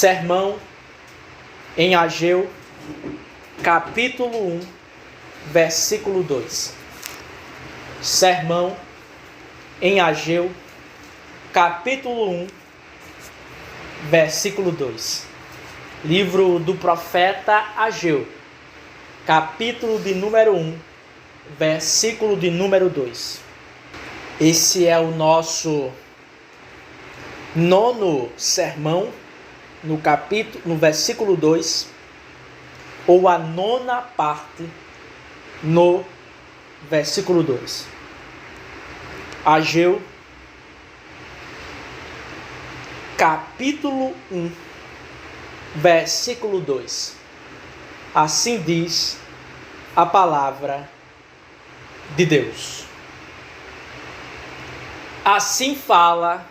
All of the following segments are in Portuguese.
Sermão em Ageu, capítulo 1, versículo 2. Sermão em Ageu, capítulo 1, versículo 2. Livro do profeta Ageu, capítulo de número 1, versículo de número 2. Esse é o nosso nono sermão no versículo 2, ou a nona parte no versículo 2. Ageu, capítulo 1, versículo 2. Assim diz a palavra de Deus. Assim fala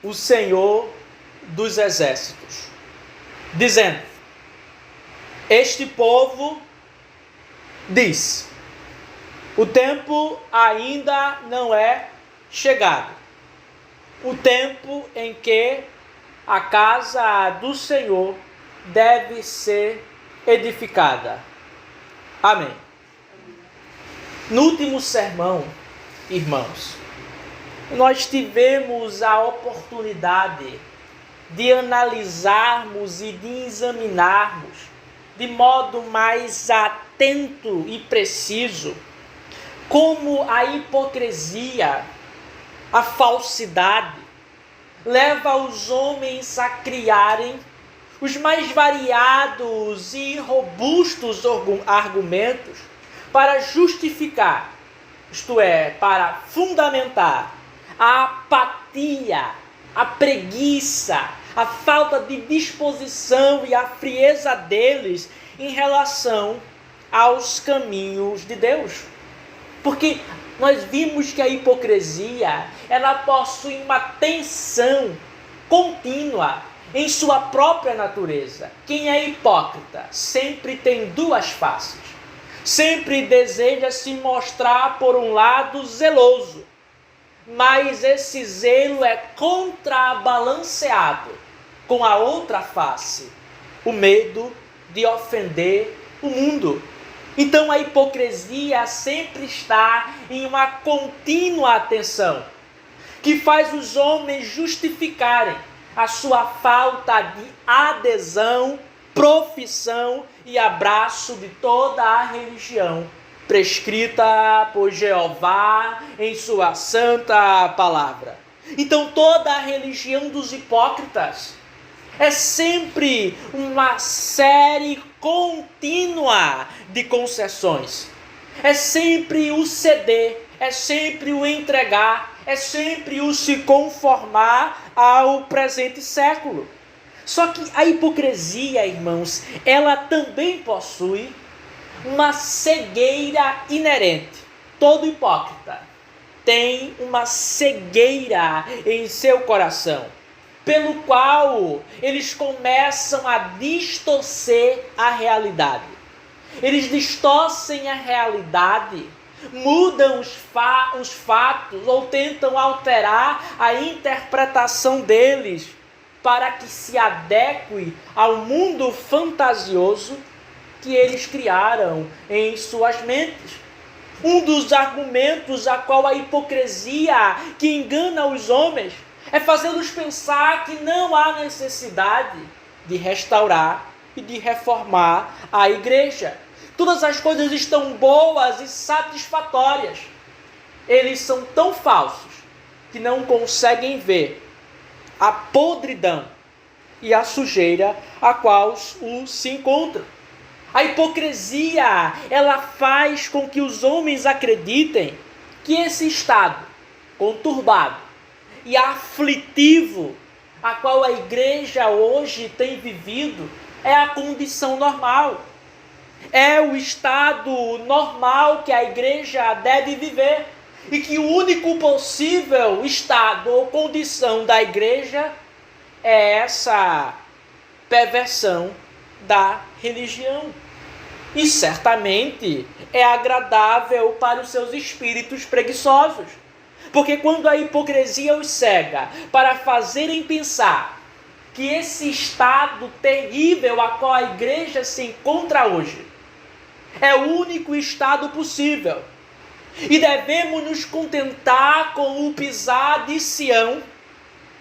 o Senhor dos exércitos, dizendo: este povo diz: o tempo ainda não é chegado, o tempo em que a casa do Senhor deve ser edificada. Amém. No último sermão, irmãos, nós tivemos a oportunidade de analisarmos e de examinarmos de modo mais atento e preciso como a hipocrisia, a falsidade, leva os homens a criarem os mais variados e robustos argumentos para justificar, isto é, para fundamentar a apatia, a preguiça, a falta de disposição e a frieza deles em relação aos caminhos de Deus. Porque nós vimos que a hipocrisia, ela possui uma tensão contínua em sua própria natureza. Quem é hipócrita sempre tem duas faces. Sempre deseja se mostrar, por um lado, zeloso, mas esse zelo é contrabalanceado com a outra face, o medo de ofender o mundo. Então a hipocrisia sempre está em uma contínua tensão, que faz os homens justificarem a sua falta de adesão, profissão e abraço de toda a religião prescrita por Jeová em sua santa palavra. Então toda a religião dos hipócritas é sempre uma série contínua de concessões. É sempre o ceder, é sempre o entregar, é sempre o se conformar ao presente século. Só que a hipocrisia, irmãos, ela também possui uma cegueira inerente. Todo hipócrita tem uma cegueira em seu coração, pelo qual eles começam a distorcer a realidade. Eles distorcem a realidade, mudam os fatos ou tentam alterar a interpretação deles para que se adeque ao mundo fantasioso que eles criaram em suas mentes. Um dos argumentos a qual a hipocrisia que engana os homens é fazê-los pensar que não há necessidade de restaurar e de reformar a igreja. Todas as coisas estão boas e satisfatórias. Eles são tão falsos que não conseguem ver a podridão e a sujeira a qual se encontram. A hipocrisia, ela faz com que os homens acreditem que esse estado conturbado e aflitivo a qual a igreja hoje tem vivido é a condição normal. É o estado normal que a igreja deve viver. E que o único possível estado ou condição da igreja é essa perversão da religião. E certamente é agradável para os seus espíritos preguiçosos. Porque quando a hipocrisia os cega para fazerem pensar que esse estado terrível a qual a igreja se encontra hoje é o único estado possível. E devemos nos contentar com o pisar de Sião.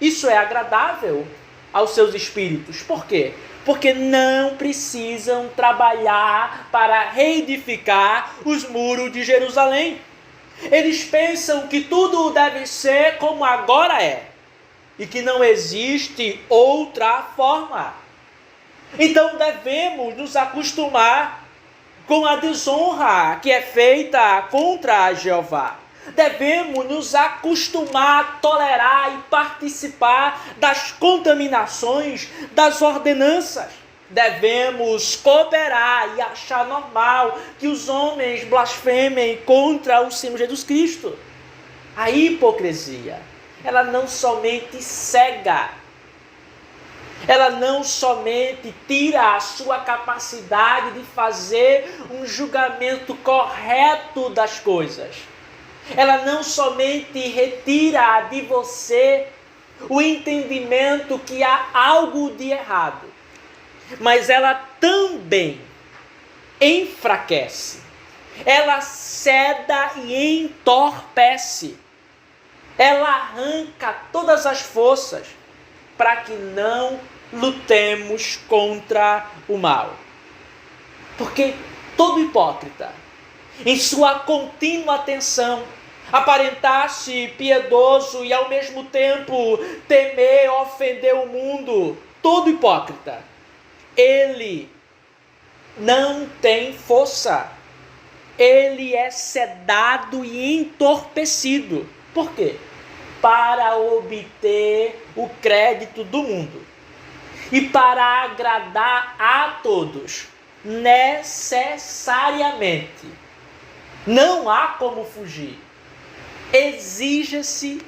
Isso é agradável aos seus espíritos. Por quê? Porque não precisam trabalhar para reedificar os muros de Jerusalém. Eles pensam que tudo deve ser como agora é e que não existe outra forma. Então devemos nos acostumar com a desonra que é feita contra Jeová. Devemos nos acostumar a tolerar e participar das contaminações das ordenanças. Devemos cooperar e achar normal que os homens blasfemem contra o Senhor Jesus Cristo. A hipocrisia, ela não somente cega, ela não somente tira a sua capacidade de fazer um julgamento correto das coisas. Ela não somente retira de você o entendimento que há algo de errado, mas ela também enfraquece, ela ceda e entorpece, ela arranca todas as forças para que não lutemos contra o mal. Porque todo hipócrita, em sua contínua tensão, aparentar-se piedoso e ao mesmo tempo temer ofender o mundo, todo hipócrita, ele não tem força. Ele é sedado e entorpecido. Por quê? Para obter o crédito do mundo e para agradar a todos, necessariamente. Não há como fugir. Exige-se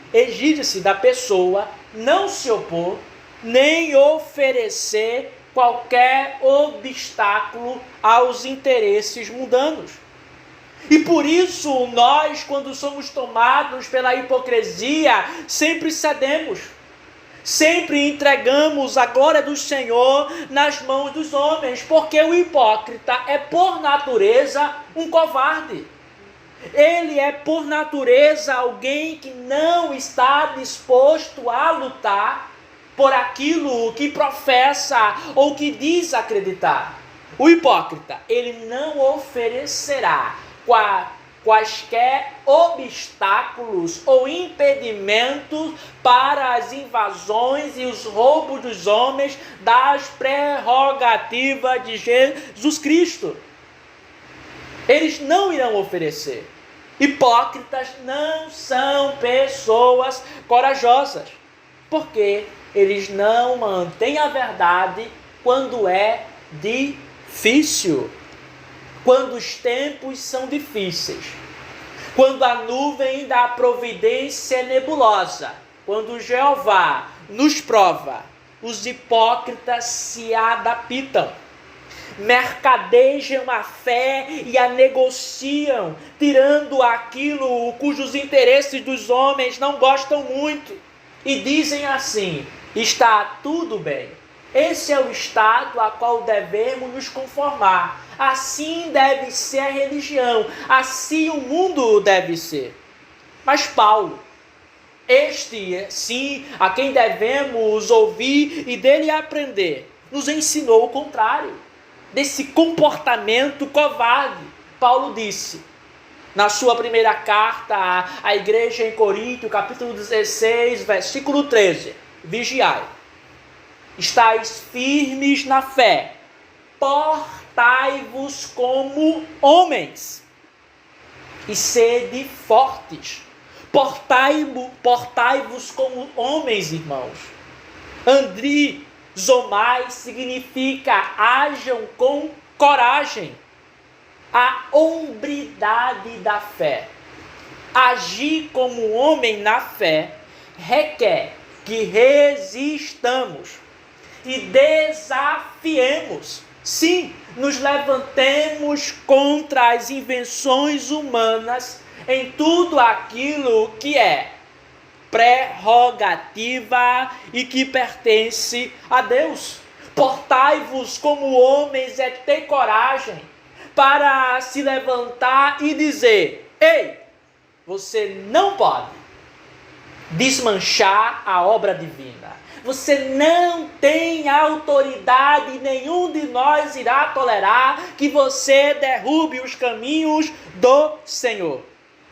da pessoa não se opor, nem oferecer qualquer obstáculo aos interesses mundanos. E por isso nós, quando somos tomados pela hipocrisia, sempre cedemos, sempre entregamos a glória do Senhor nas mãos dos homens, porque o hipócrita é por natureza um covarde. Ele é por natureza alguém que não está disposto a lutar por aquilo que professa ou que diz acreditar. O hipócrita, ele não oferecerá quaisquer obstáculos ou impedimentos para as invasões e os roubos dos homens das prerrogativas de Jesus Cristo. Eles não irão oferecer. Hipócritas não são pessoas corajosas, porque eles não mantêm a verdade quando é difícil. Quando os tempos são difíceis, quando a nuvem da providência é nebulosa, quando Jeová nos prova, os hipócritas se adaptam, mercadejam a fé e a negociam, tirando aquilo cujos interesses dos homens não gostam muito, e dizem assim: está tudo bem. Esse é o estado a qual devemos nos conformar. Assim deve ser a religião, assim o mundo deve ser. Mas Paulo, este sim, a quem devemos ouvir e dele aprender, nos ensinou o contrário desse comportamento covarde. Paulo disse, na sua primeira carta à igreja em Corinto, capítulo 16, versículo 13, vigiai, estais firmes na fé, portai-vos como homens e sede fortes. Portai-vos como homens, irmãos. Andrizomai significa hajam com coragem. A hombridade da fé. Agir como homem na fé requer que resistamos e desafiemos. Sim, nos levantemos contra as invenções humanas em tudo aquilo que é prerrogativa e que pertence a Deus. Portai-vos como homens, é ter coragem para se levantar e dizer: ei, você não pode desmanchar a obra divina. Você não tem autoridade, nenhum de nós irá tolerar que você derrube os caminhos do Senhor.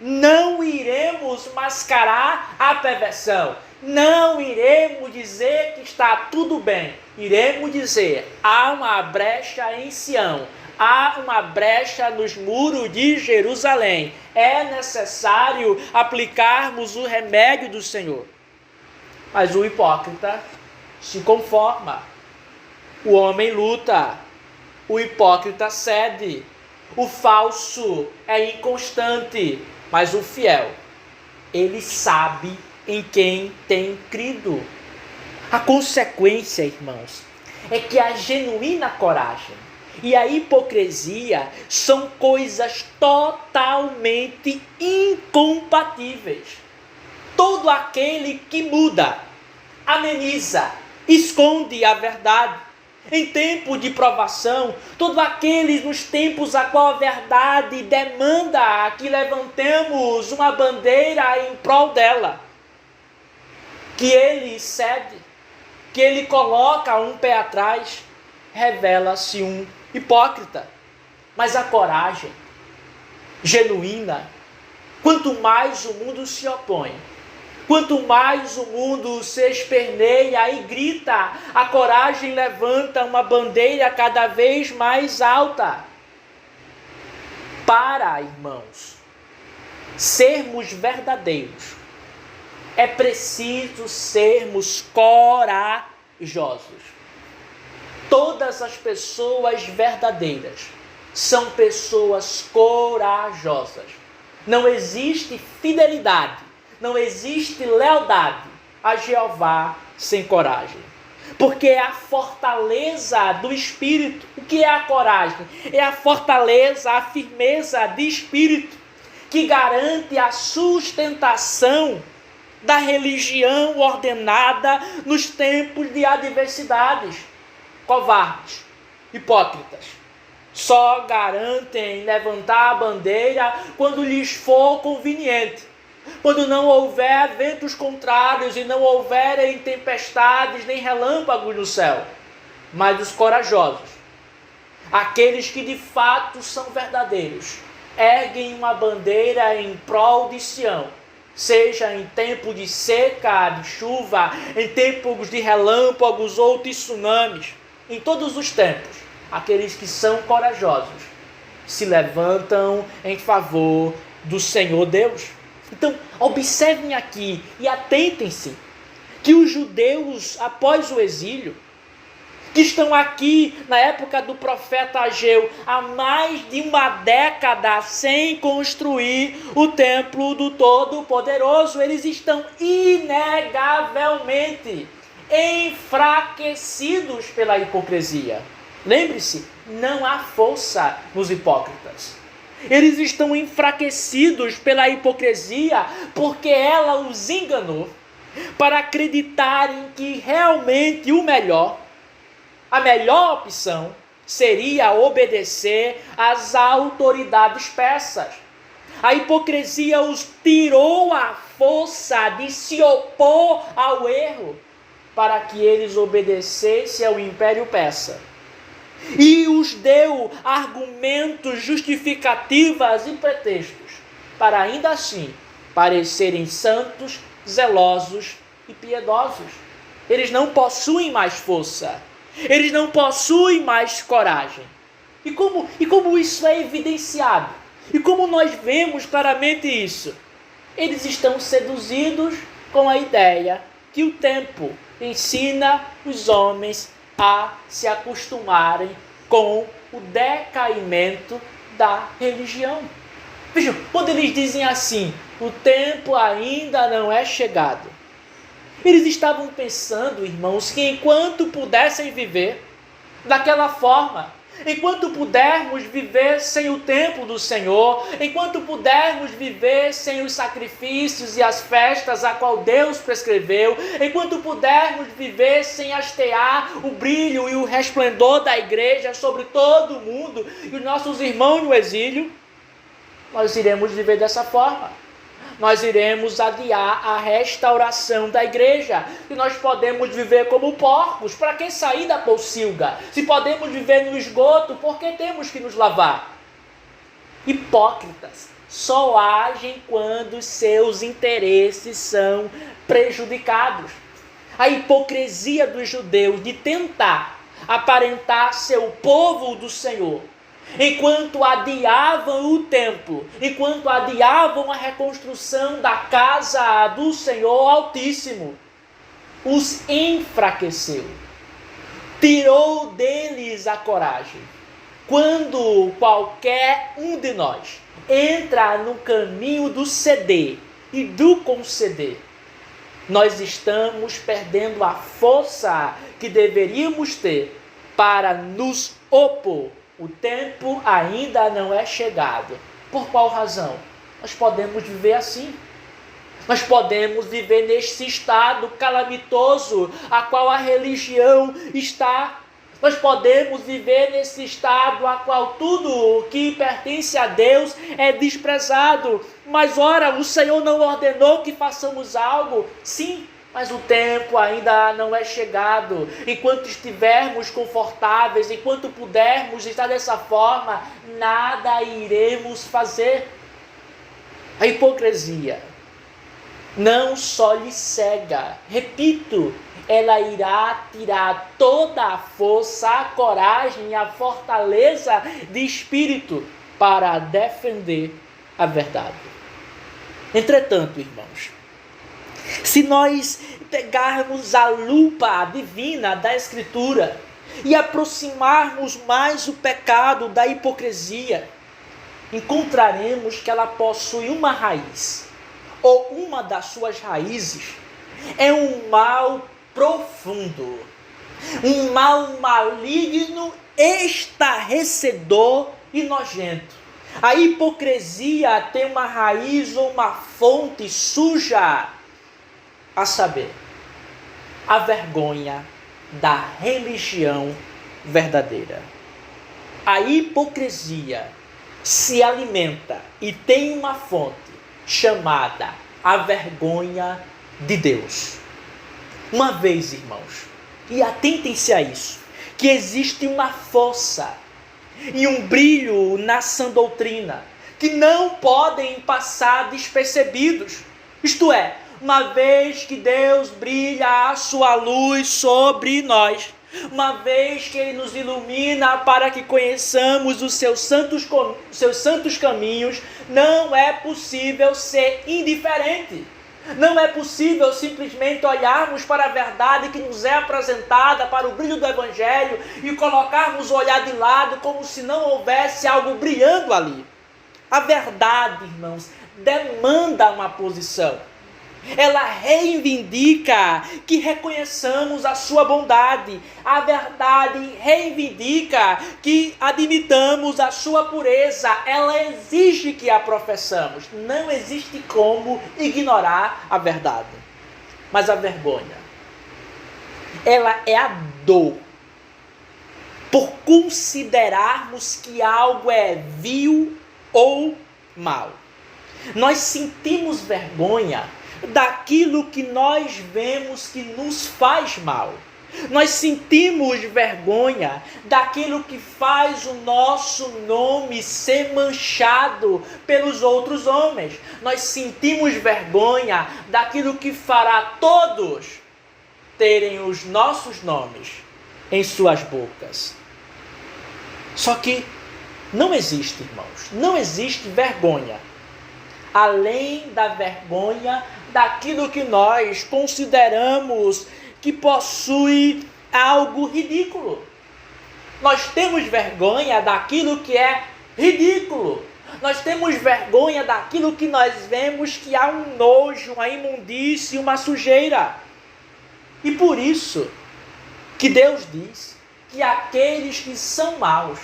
Não iremos mascarar a perversão. Não iremos dizer que está tudo bem. Iremos dizer: há uma brecha em Sião. Há uma brecha nos muros de Jerusalém. É necessário aplicarmos o remédio do Senhor. Mas o hipócrita se conforma. O homem luta. O hipócrita cede. O falso é inconstante. Mas o fiel, ele sabe em quem tem crido. A consequência, irmãos, é que a genuína coragem e a hipocrisia são coisas totalmente incompatíveis. Todo aquele que muda, ameniza, esconde a verdade em tempo de provação, todos aqueles nos tempos a qual a verdade demanda que levantemos uma bandeira em prol dela, que ele cede, que ele coloca um pé atrás, revela-se um hipócrita. Mas a coragem genuína, quanto mais o mundo se opõe, quanto mais o mundo se esperneia e grita, a coragem levanta uma bandeira cada vez mais alta. Para, irmãos, sermos verdadeiros, é preciso sermos corajosos. Todas as pessoas verdadeiras são pessoas corajosas. Não existe fidelidade, não existe lealdade a Jeová sem coragem. Porque é a fortaleza do espírito. O que é a coragem? É a fortaleza, a firmeza de espírito que garante a sustentação da religião ordenada nos tempos de adversidades. Covardes, hipócritas, só garantem levantar a bandeira quando lhes for conveniente. Quando não houver ventos contrários e não houverem tempestades nem relâmpagos no céu. Mas os corajosos, aqueles que de fato são verdadeiros, erguem uma bandeira em prol de Sião, seja em tempo de seca, de chuva, em tempos de relâmpagos ou tsunamis, em todos os tempos, aqueles que são corajosos se levantam em favor do Senhor Deus. Então, observem aqui e atentem-se que os judeus, após o exílio, que estão aqui na época do profeta Ageu, há mais de uma década sem construir o templo do Todo-Poderoso, eles estão inegavelmente enfraquecidos pela hipocrisia. Lembre-se, não há força nos hipócritas. Eles estão enfraquecidos pela hipocrisia porque ela os enganou para acreditarem que realmente o melhor, a melhor opção seria obedecer às autoridades persas. A hipocrisia os tirou a força de se opor ao erro para que eles obedecessem ao Império Persa. E os deu argumentos, justificativas e pretextos para ainda assim parecerem santos, zelosos e piedosos. Eles não possuem mais força. Eles não possuem mais coragem. E como isso é evidenciado? E como nós vemos claramente isso? Eles estão seduzidos com a ideia que o tempo ensina os homens a se acostumarem com o decaimento da religião. Vejam, quando eles dizem assim, o tempo ainda não é chegado, eles estavam pensando, irmãos, que enquanto pudessem viver daquela forma, enquanto pudermos viver sem o templo do Senhor, enquanto pudermos viver sem os sacrifícios e as festas a qual Deus prescreveu, enquanto pudermos viver sem hastear o brilho e o resplendor da igreja sobre todo o mundo e os nossos irmãos no exílio, nós iremos viver dessa forma. Nós iremos adiar a restauração da igreja. E nós podemos viver como porcos. Para que sair da pocilga? Se podemos viver no esgoto, por que temos que nos lavar? Hipócritas só agem quando seus interesses são prejudicados. A hipocrisia dos judeus de tentar aparentar ser o povo do Senhor, enquanto adiavam o templo, enquanto adiavam a reconstrução da casa do Senhor Altíssimo, os enfraqueceu, tirou deles a coragem. Quando qualquer um de nós entra no caminho do ceder e do conceder, nós estamos perdendo a força que deveríamos ter para nos opor. O tempo ainda não é chegado. Por qual razão? Nós podemos viver assim. Nós podemos viver nesse estado calamitoso a qual a religião está. Nós podemos viver nesse estado a qual tudo que pertence a Deus é desprezado. Mas ora, o Senhor não ordenou que façamos algo? Sim, mas o tempo ainda não é chegado. Enquanto estivermos confortáveis, enquanto pudermos estar dessa forma, nada iremos fazer. A hipocrisia não só lhe cega, repito, ela irá tirar toda a força, a coragem e a fortaleza de espírito para defender a verdade. Entretanto, irmãos, se nós pegarmos a lupa divina da Escritura e aproximarmos mais o pecado da hipocrisia, encontraremos que ela possui uma raiz, ou uma das suas raízes é um mal profundo, um mal maligno, estarrecedor e nojento. A hipocrisia tem uma raiz ou uma fonte suja, a saber, a vergonha da religião verdadeira. A hipocrisia se alimenta e tem uma fonte chamada a vergonha de Deus. Uma vez, irmãos, e atentem-se a isso, que existe uma força e um brilho na sã doutrina que não podem passar despercebidos. Isto é, uma vez que Deus brilha a sua luz sobre nós, uma vez que Ele nos ilumina para que conheçamos os seus santos caminhos, não é possível ser indiferente. Não é possível simplesmente olharmos para a verdade que nos é apresentada, para o brilho do Evangelho, e colocarmos o olhar de lado como se não houvesse algo brilhando ali. A verdade, irmãos, demanda uma posição. Ela reivindica que reconheçamos a sua bondade. A verdade reivindica que admitamos a sua pureza. Ela exige que a professamos. Não existe como ignorar a verdade. Mas a vergonha, ela é a dor por considerarmos que algo é vil ou mal. Nós sentimos vergonha daquilo que nós vemos que nos faz mal. Nós sentimos vergonha daquilo que faz o nosso nome ser manchado pelos outros homens. Nós sentimos vergonha daquilo que fará todos terem os nossos nomes em suas bocas. Só que não existe, irmãos, não existe vergonha além da vergonha daquilo que nós consideramos que possui algo ridículo. Nós temos vergonha daquilo que é ridículo. Nós temos vergonha daquilo que nós vemos que há um nojo, uma imundície, uma sujeira. E por isso que Deus diz que aqueles que são maus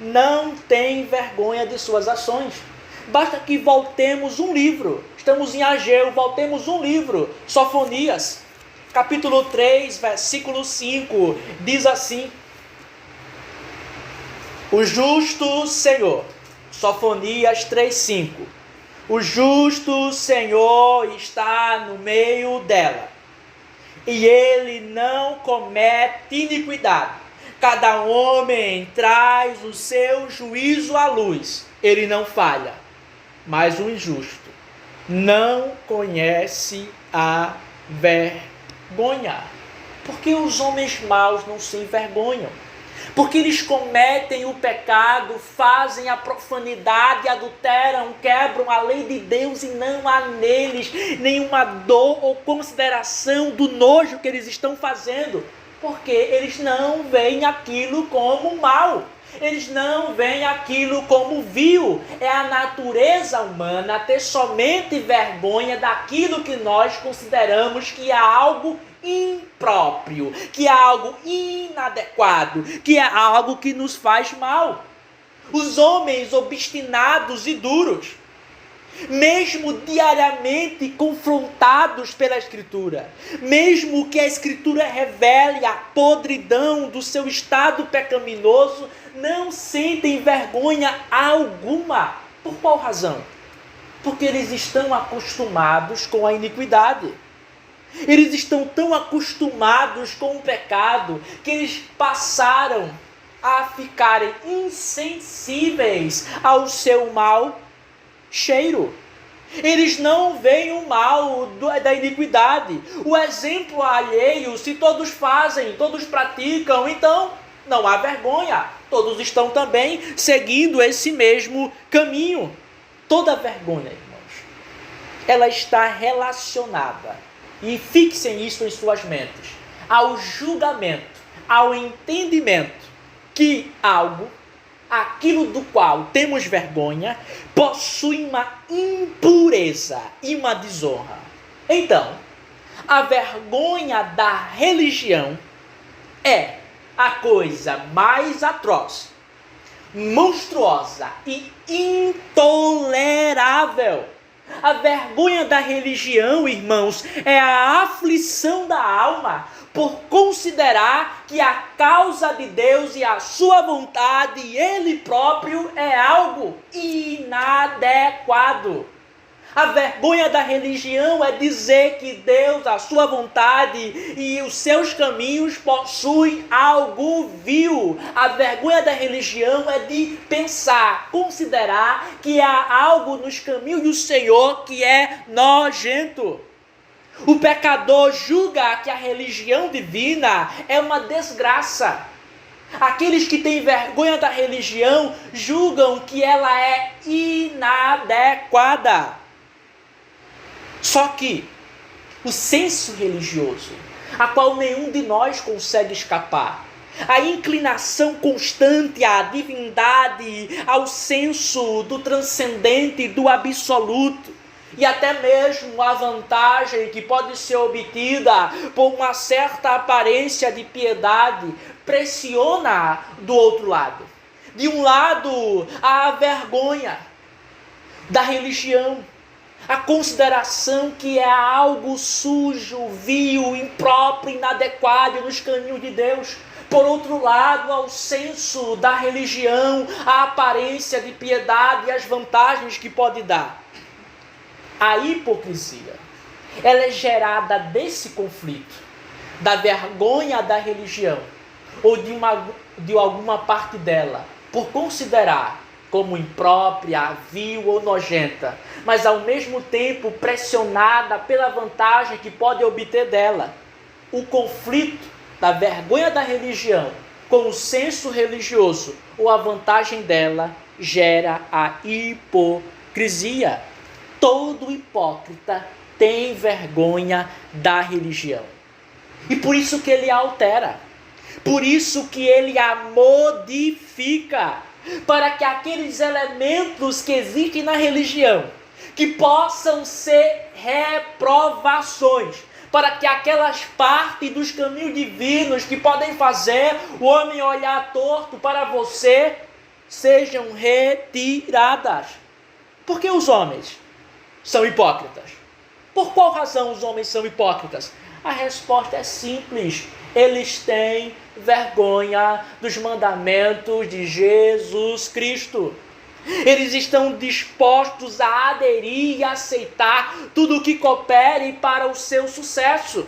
não têm vergonha de suas ações. Basta que voltemos um livro. Estamos em Ageu, voltemos um livro. Sofonias, capítulo 3, versículo 5, diz assim: o justo Senhor, Sofonias 3:5. O justo Senhor está no meio dela, e ele não comete iniquidade. Cada homem traz o seu juízo à luz. Ele não falha, mas o injusto não conhece a vergonha. Porque os homens maus não se envergonham. Porque eles cometem o pecado, fazem a profanidade, adulteram, quebram a lei de Deus e não há neles nenhuma dor ou consideração do nojo que eles estão fazendo. Porque eles não veem aquilo como mal. Eles não veem aquilo como vil. É a natureza humana ter somente vergonha daquilo que nós consideramos que é algo impróprio, que é algo inadequado, que é algo que nos faz mal. Os homens obstinados e duros, mesmo diariamente confrontados pela Escritura, mesmo que a Escritura revele a podridão do seu estado pecaminoso, não sentem vergonha alguma. Por qual razão? Porque eles estão acostumados com a iniquidade. Eles estão tão acostumados com o pecado que eles passaram a ficarem insensíveis ao seu mau cheiro. Eles não veem o mal da iniquidade. O exemplo alheio, se todos fazem, todos praticam, então não há vergonha. Todos estão também seguindo esse mesmo caminho. Toda vergonha, irmãos, ela está relacionada, e fixem isso em suas mentes, ao julgamento, ao entendimento que algo, aquilo do qual temos vergonha, possui uma impureza e uma desonra. Então, a vergonha da religião é a coisa mais atroz, monstruosa e intolerável. A vergonha da religião, irmãos, é a aflição da alma por considerar que a causa de Deus e a sua vontade, Ele próprio, é algo inadequado. A vergonha da religião é dizer que Deus, a sua vontade e os seus caminhos possuem algo vil. A vergonha da religião é de pensar, considerar que há algo nos caminhos do Senhor que é nojento. O pecador julga que a religião divina é uma desgraça. Aqueles que têm vergonha da religião julgam que ela é inadequada. Só que o senso religioso, a qual nenhum de nós consegue escapar, a inclinação constante à divindade, ao senso do transcendente, do absoluto, e até mesmo a vantagem que pode ser obtida por uma certa aparência de piedade, pressiona do outro lado. De um lado, a vergonha da religião, a consideração que é algo sujo, vil, impróprio, inadequado nos caminhos de Deus. Por outro lado, ao senso da religião, a aparência de piedade e as vantagens que pode dar. A hipocrisia, ela é gerada desse conflito, da vergonha da religião, ou de alguma parte dela, por considerar como imprópria, vil ou nojenta, mas ao mesmo tempo pressionada pela vantagem que pode obter dela. O conflito da vergonha da religião com o senso religioso ou a vantagem dela gera a hipocrisia. Todo hipócrita tem vergonha da religião. E por isso que ele a altera. Por isso que ele a modifica. Para que aqueles elementos que existem na religião, que possam ser reprovações, para que aquelas partes dos caminhos divinos que podem fazer o homem olhar torto para você sejam retiradas. Por que os homens são hipócritas? Por qual razão os homens são hipócritas? A resposta é simples. Eles têm vergonha dos mandamentos de Jesus Cristo. Eles estão dispostos a aderir e aceitar tudo o que coopere para o seu sucesso.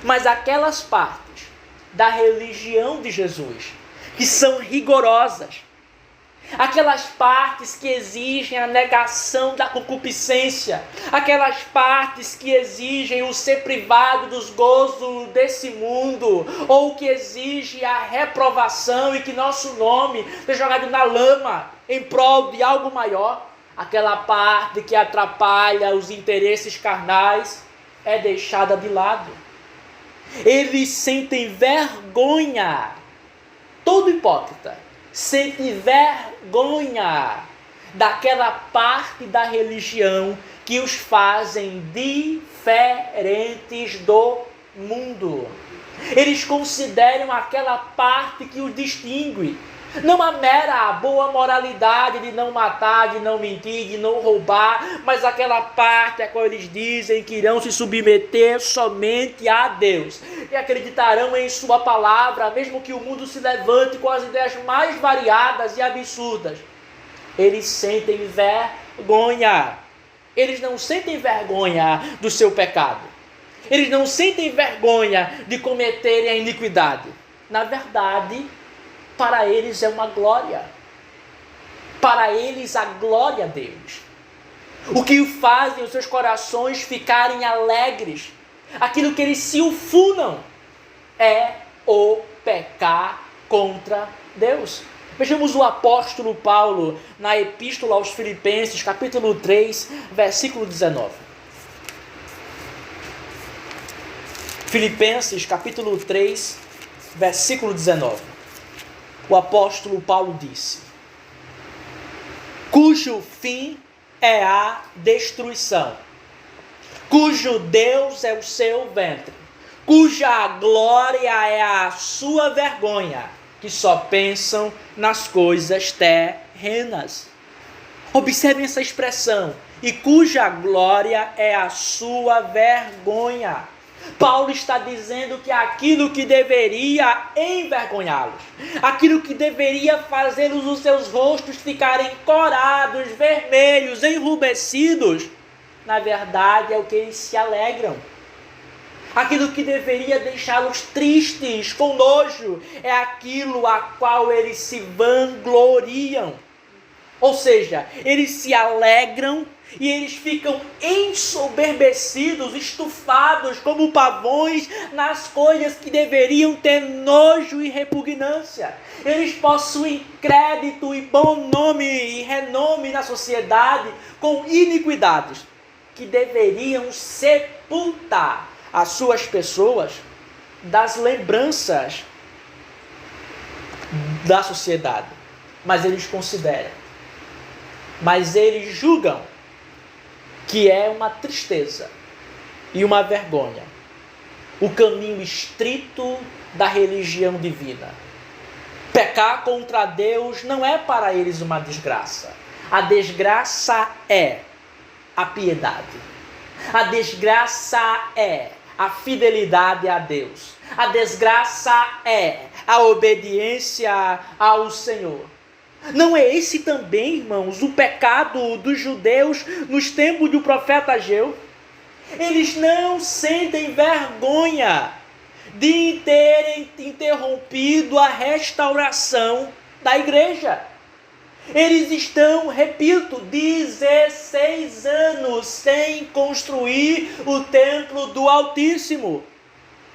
Mas aquelas partes da religião de Jesus que são rigorosas, aquelas partes que exigem a negação da concupiscência, aquelas partes que exigem o ser privado dos gozos desse mundo, ou que exigem a reprovação e que nosso nome seja jogado na lama em prol de algo maior, aquela parte que atrapalha os interesses carnais é deixada de lado. Eles sentem vergonha. Todo hipócrita sente vergonha daquela parte da religião que os fazem diferentes do mundo. Eles consideram aquela parte que os distingue. Não a mera boa moralidade de não matar, de não mentir, de não roubar, mas aquela parte a qual eles dizem que irão se submeter somente a Deus e acreditarão em sua palavra, mesmo que o mundo se levante com as ideias mais variadas e absurdas. Eles sentem vergonha. Eles não sentem vergonha do seu pecado. Eles não sentem vergonha de cometerem a iniquidade. Na verdade, para eles é uma glória. Para eles a glória a Deus. O que fazem os seus corações ficarem alegres, aquilo que eles se ufunam, é o pecar contra Deus. Vejamos o apóstolo Paulo na Epístola aos Filipenses, capítulo 3, versículo 19. Filipenses, capítulo 3, versículo 19. O apóstolo Paulo disse: cujo fim é a destruição, cujo Deus é o seu ventre, cuja glória é a sua vergonha, que só pensam nas coisas terrenas. Observem essa expressão, e cuja glória é a sua vergonha. Paulo está dizendo que aquilo que deveria envergonhá-los, aquilo que deveria fazê-los os seus rostos ficarem corados, vermelhos, enrubescidos, na verdade é o que eles se alegram. Aquilo que deveria deixá-los tristes, com nojo, é aquilo a qual eles se vangloriam. Ou seja, eles se alegram e eles ficam ensoberbecidos, estufados como pavões nas coisas que deveriam ter nojo e repugnância. Eles possuem crédito e bom nome e renome na sociedade com iniquidades que deveriam sepultar as suas pessoas das lembranças da sociedade. Mas eles consideram, mas eles julgam que é uma tristeza e uma vergonha o caminho estrito da religião divina. Pecar contra Deus não é para eles uma desgraça. A desgraça é a piedade. A desgraça é a fidelidade a Deus. A desgraça é a obediência ao Senhor. Não é esse também, irmãos, o pecado dos judeus nos tempos do profeta Ageu? Eles não sentem vergonha de terem interrompido a restauração da igreja. Eles estão, repito, 16 anos sem construir o templo do Altíssimo.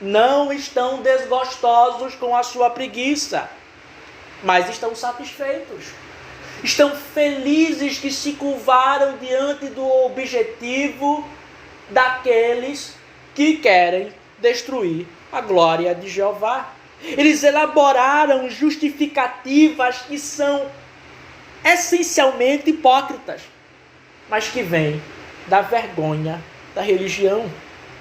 Não estão desgostosos com a sua preguiça, mas estão satisfeitos. Estão felizes que se curvaram diante do objetivo daqueles que querem destruir a glória de Jeová. Eles elaboraram justificativas que são essencialmente hipócritas, mas que vêm da vergonha da religião.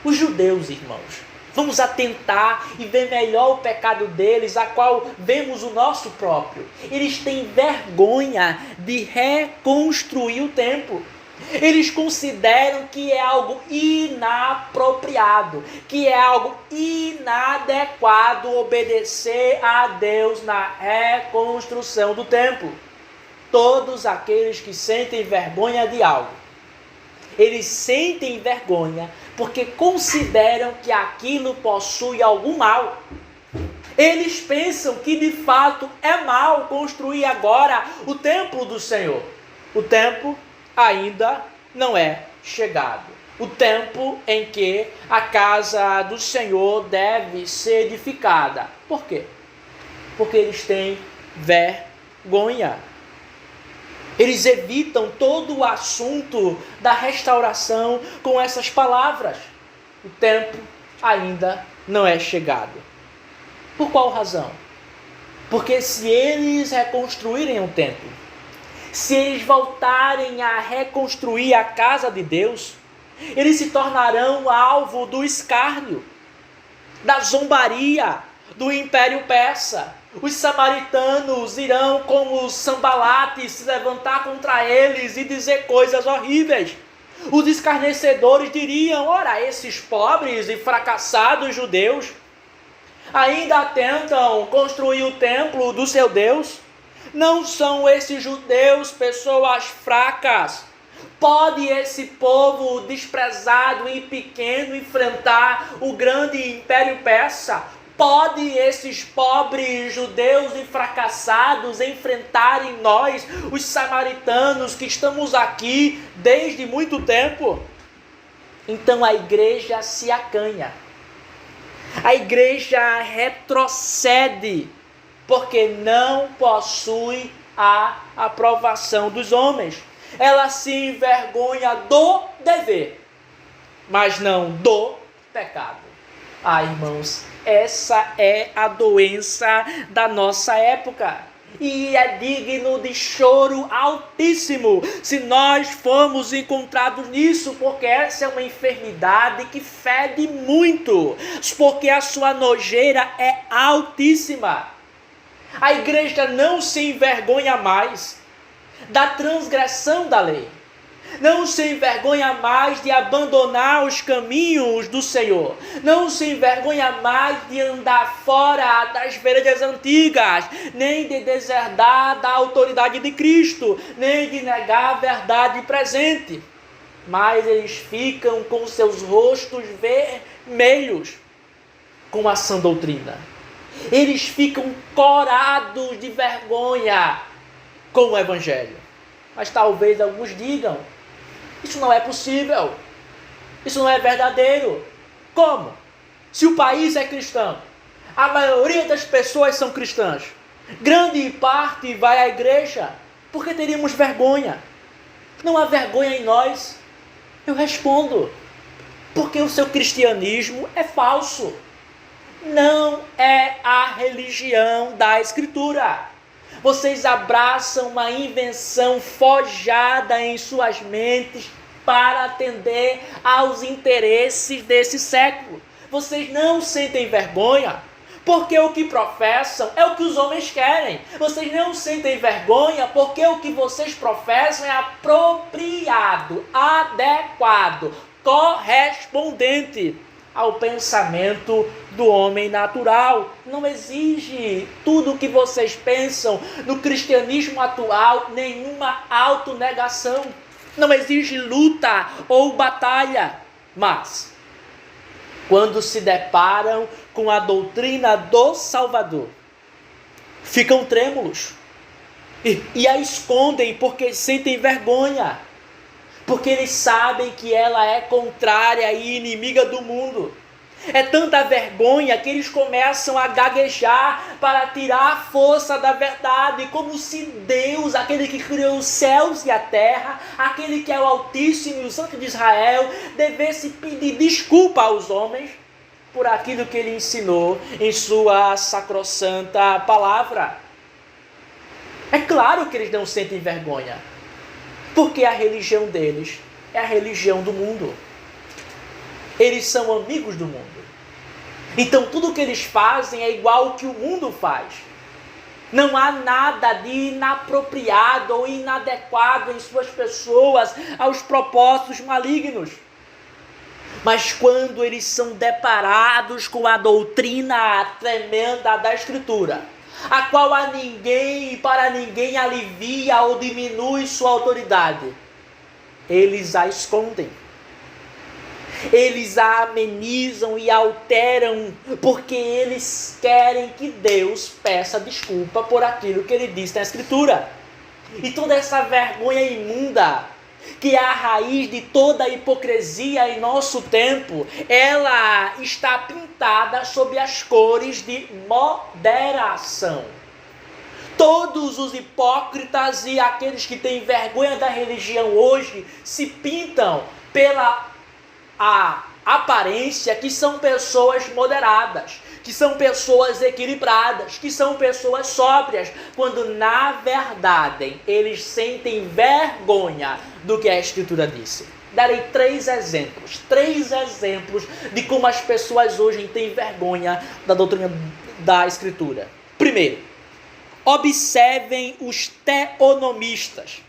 Os judeus, irmãos, vamos atentar e ver melhor o pecado deles, a qual vemos o nosso próprio. Eles têm vergonha de reconstruir o templo. Eles consideram que é algo inapropriado, que é algo inadequado obedecer a Deus na reconstrução do templo. Todos aqueles que sentem vergonha de algo, eles sentem vergonha porque consideram que aquilo possui algum mal. Eles pensam que de fato é mal construir agora o templo do Senhor. O tempo ainda não é chegado. O tempo em que a casa do Senhor deve ser edificada. Por quê? Porque eles têm vergonha. Eles evitam todo o assunto da restauração com essas palavras. O tempo ainda não é chegado. Por qual razão? Porque se eles reconstruírem o templo, se eles voltarem a reconstruir a casa de Deus, eles se tornarão alvo do escárnio, da zombaria do Império Persa. Os samaritanos irão, como os Sambalate, se levantar contra eles e dizer coisas horríveis. Os escarnecedores diriam: ora, esses pobres e fracassados judeus ainda tentam construir o templo do seu Deus? Não são esses judeus pessoas fracas? Pode esse povo desprezado e pequeno enfrentar o grande Império Persa? Pode esses pobres judeus e fracassados enfrentarem nós, os samaritanos, que estamos aqui desde muito tempo? Então a igreja se acanha. A igreja retrocede, porque não possui a aprovação dos homens. Ela se envergonha do dever, mas não do pecado. Ah, irmãos, essa é a doença da nossa época. E é digno de choro altíssimo se nós formos encontrados nisso, porque essa é uma enfermidade que fede muito, porque a sua nojeira é altíssima. A igreja não se envergonha mais da transgressão da lei. Não se envergonha mais de abandonar os caminhos do Senhor. Não se envergonha mais de andar fora das veredas antigas, nem de deserdar da autoridade de Cristo, nem de negar a verdade presente. Mas eles ficam com seus rostos vermelhos com a sã doutrina. Eles ficam corados de vergonha com o Evangelho. Mas talvez alguns digam: isso não é possível, isso não é verdadeiro. Como? Se o país é cristão, a maioria das pessoas são cristãs, grande parte vai à igreja, por que teríamos vergonha? Não há vergonha em nós? Eu respondo: porque o seu cristianismo é falso. Não é a religião da Escritura. Vocês abraçam uma invenção forjada em suas mentes para atender aos interesses desse século. Vocês não sentem vergonha, porque o que professam é o que os homens querem. Vocês não sentem vergonha, porque o que vocês professam é apropriado, adequado, correspondente ao pensamento do homem natural. Não exige tudo o que vocês pensam no cristianismo atual, nenhuma autonegação. Não exige luta ou batalha. Mas, quando se deparam com a doutrina do Salvador, ficam trêmulos e a escondem porque sentem vergonha. Porque eles sabem que ela é contrária e inimiga do mundo. É tanta vergonha que eles começam a gaguejar para tirar a força da verdade, como se Deus, aquele que criou os céus e a terra, aquele que é o Altíssimo e o Santo de Israel, devesse pedir desculpa aos homens por aquilo que ele ensinou em sua sacrossanta palavra. É claro que eles não sentem vergonha, porque a religião deles é a religião do mundo. Eles são amigos do mundo. Então tudo que eles fazem é igual ao que o mundo faz. Não há nada de inapropriado ou inadequado em suas pessoas aos propósitos malignos. Mas quando eles são deparados com a doutrina tremenda da Escritura, a qual a ninguém e para ninguém alivia ou diminui sua autoridade, eles a escondem. Eles a amenizam e alteram, porque eles querem que Deus peça desculpa por aquilo que ele disse na Escritura. E toda essa vergonha imunda, que é a raiz de toda a hipocrisia em nosso tempo, ela está pintada sob as cores de moderação. Todos os hipócritas e aqueles que têm vergonha da religião hoje se pintam pela aparência que são pessoas moderadas, que são pessoas equilibradas, que são pessoas sóbrias, quando na verdade eles sentem vergonha do que a Escritura disse. Darei três exemplos de como as pessoas hoje têm vergonha da doutrina da Escritura. Primeiro, observem os teonomistas,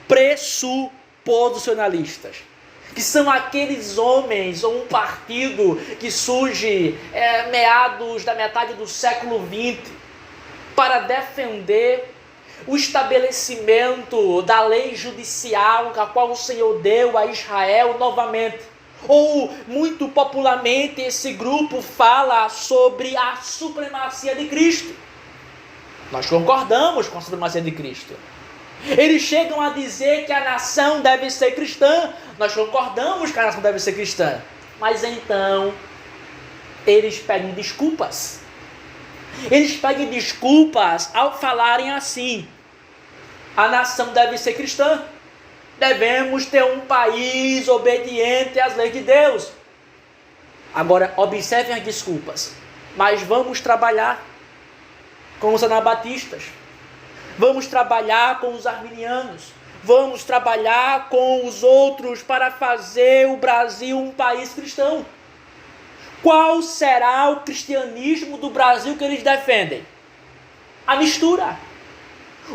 pressuposicionalistas, que são aqueles homens ou um partido que surge meados da metade do século XX para defender o estabelecimento da lei judicial a qual o Senhor deu a Israel novamente. Ou, muito popularmente, esse grupo fala sobre a supremacia de Cristo. Nós concordamos com a supremacia de Cristo. Eles chegam a dizer que a nação deve ser cristã. Nós concordamos que a nação deve ser cristã. Mas então, eles pedem desculpas. Eles pedem desculpas ao falarem assim: a nação deve ser cristã. Devemos ter um país obediente às leis de Deus. Agora, observem as desculpas. Mas vamos trabalhar com os anabatistas. Vamos trabalhar com os arminianos. Vamos trabalhar com os outros para fazer o Brasil um país cristão. Qual será o cristianismo do Brasil que eles defendem? A mistura.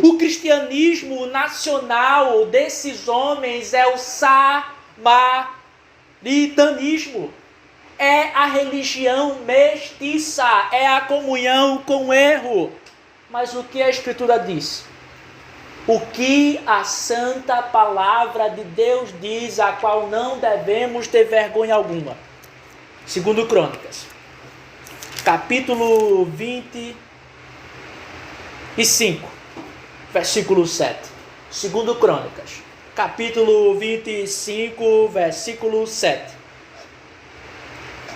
O cristianismo nacional desses homens é o samaritanismo. É a religião mestiça, é a comunhão com o erro. Mas o que a Escritura diz? O que a santa palavra de Deus diz, a qual não devemos ter vergonha alguma? Segundo Crônicas, capítulo 25, versículo 7. Segundo Crônicas, capítulo 25, versículo 7.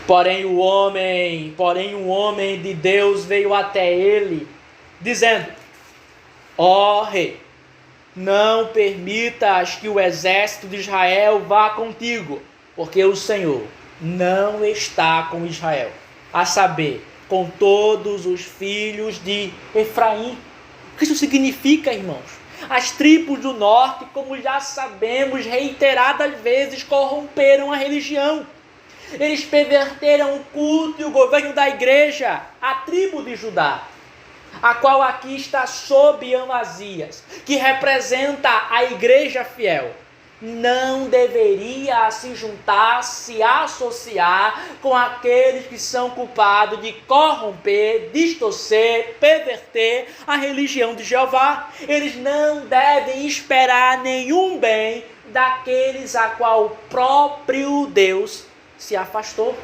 Porém um homem de Deus veio até ele, dizendo: ó rei, não permitas que o exército de Israel vá contigo, porque o Senhor não está com Israel, a saber, com todos os filhos de Efraim. O que isso significa, irmãos? As tribos do norte, como já sabemos, reiteradas vezes corromperam a religião. Eles perverteram o culto e o governo da igreja, a tribo de Judá, a qual aqui está sob Amazias, que representa a igreja fiel. Não deveria se juntar, se associar com aqueles que são culpados de corromper, distorcer, perverter a religião de Jeová. Eles não devem esperar nenhum bem daqueles a qual o próprio Deus se afastou.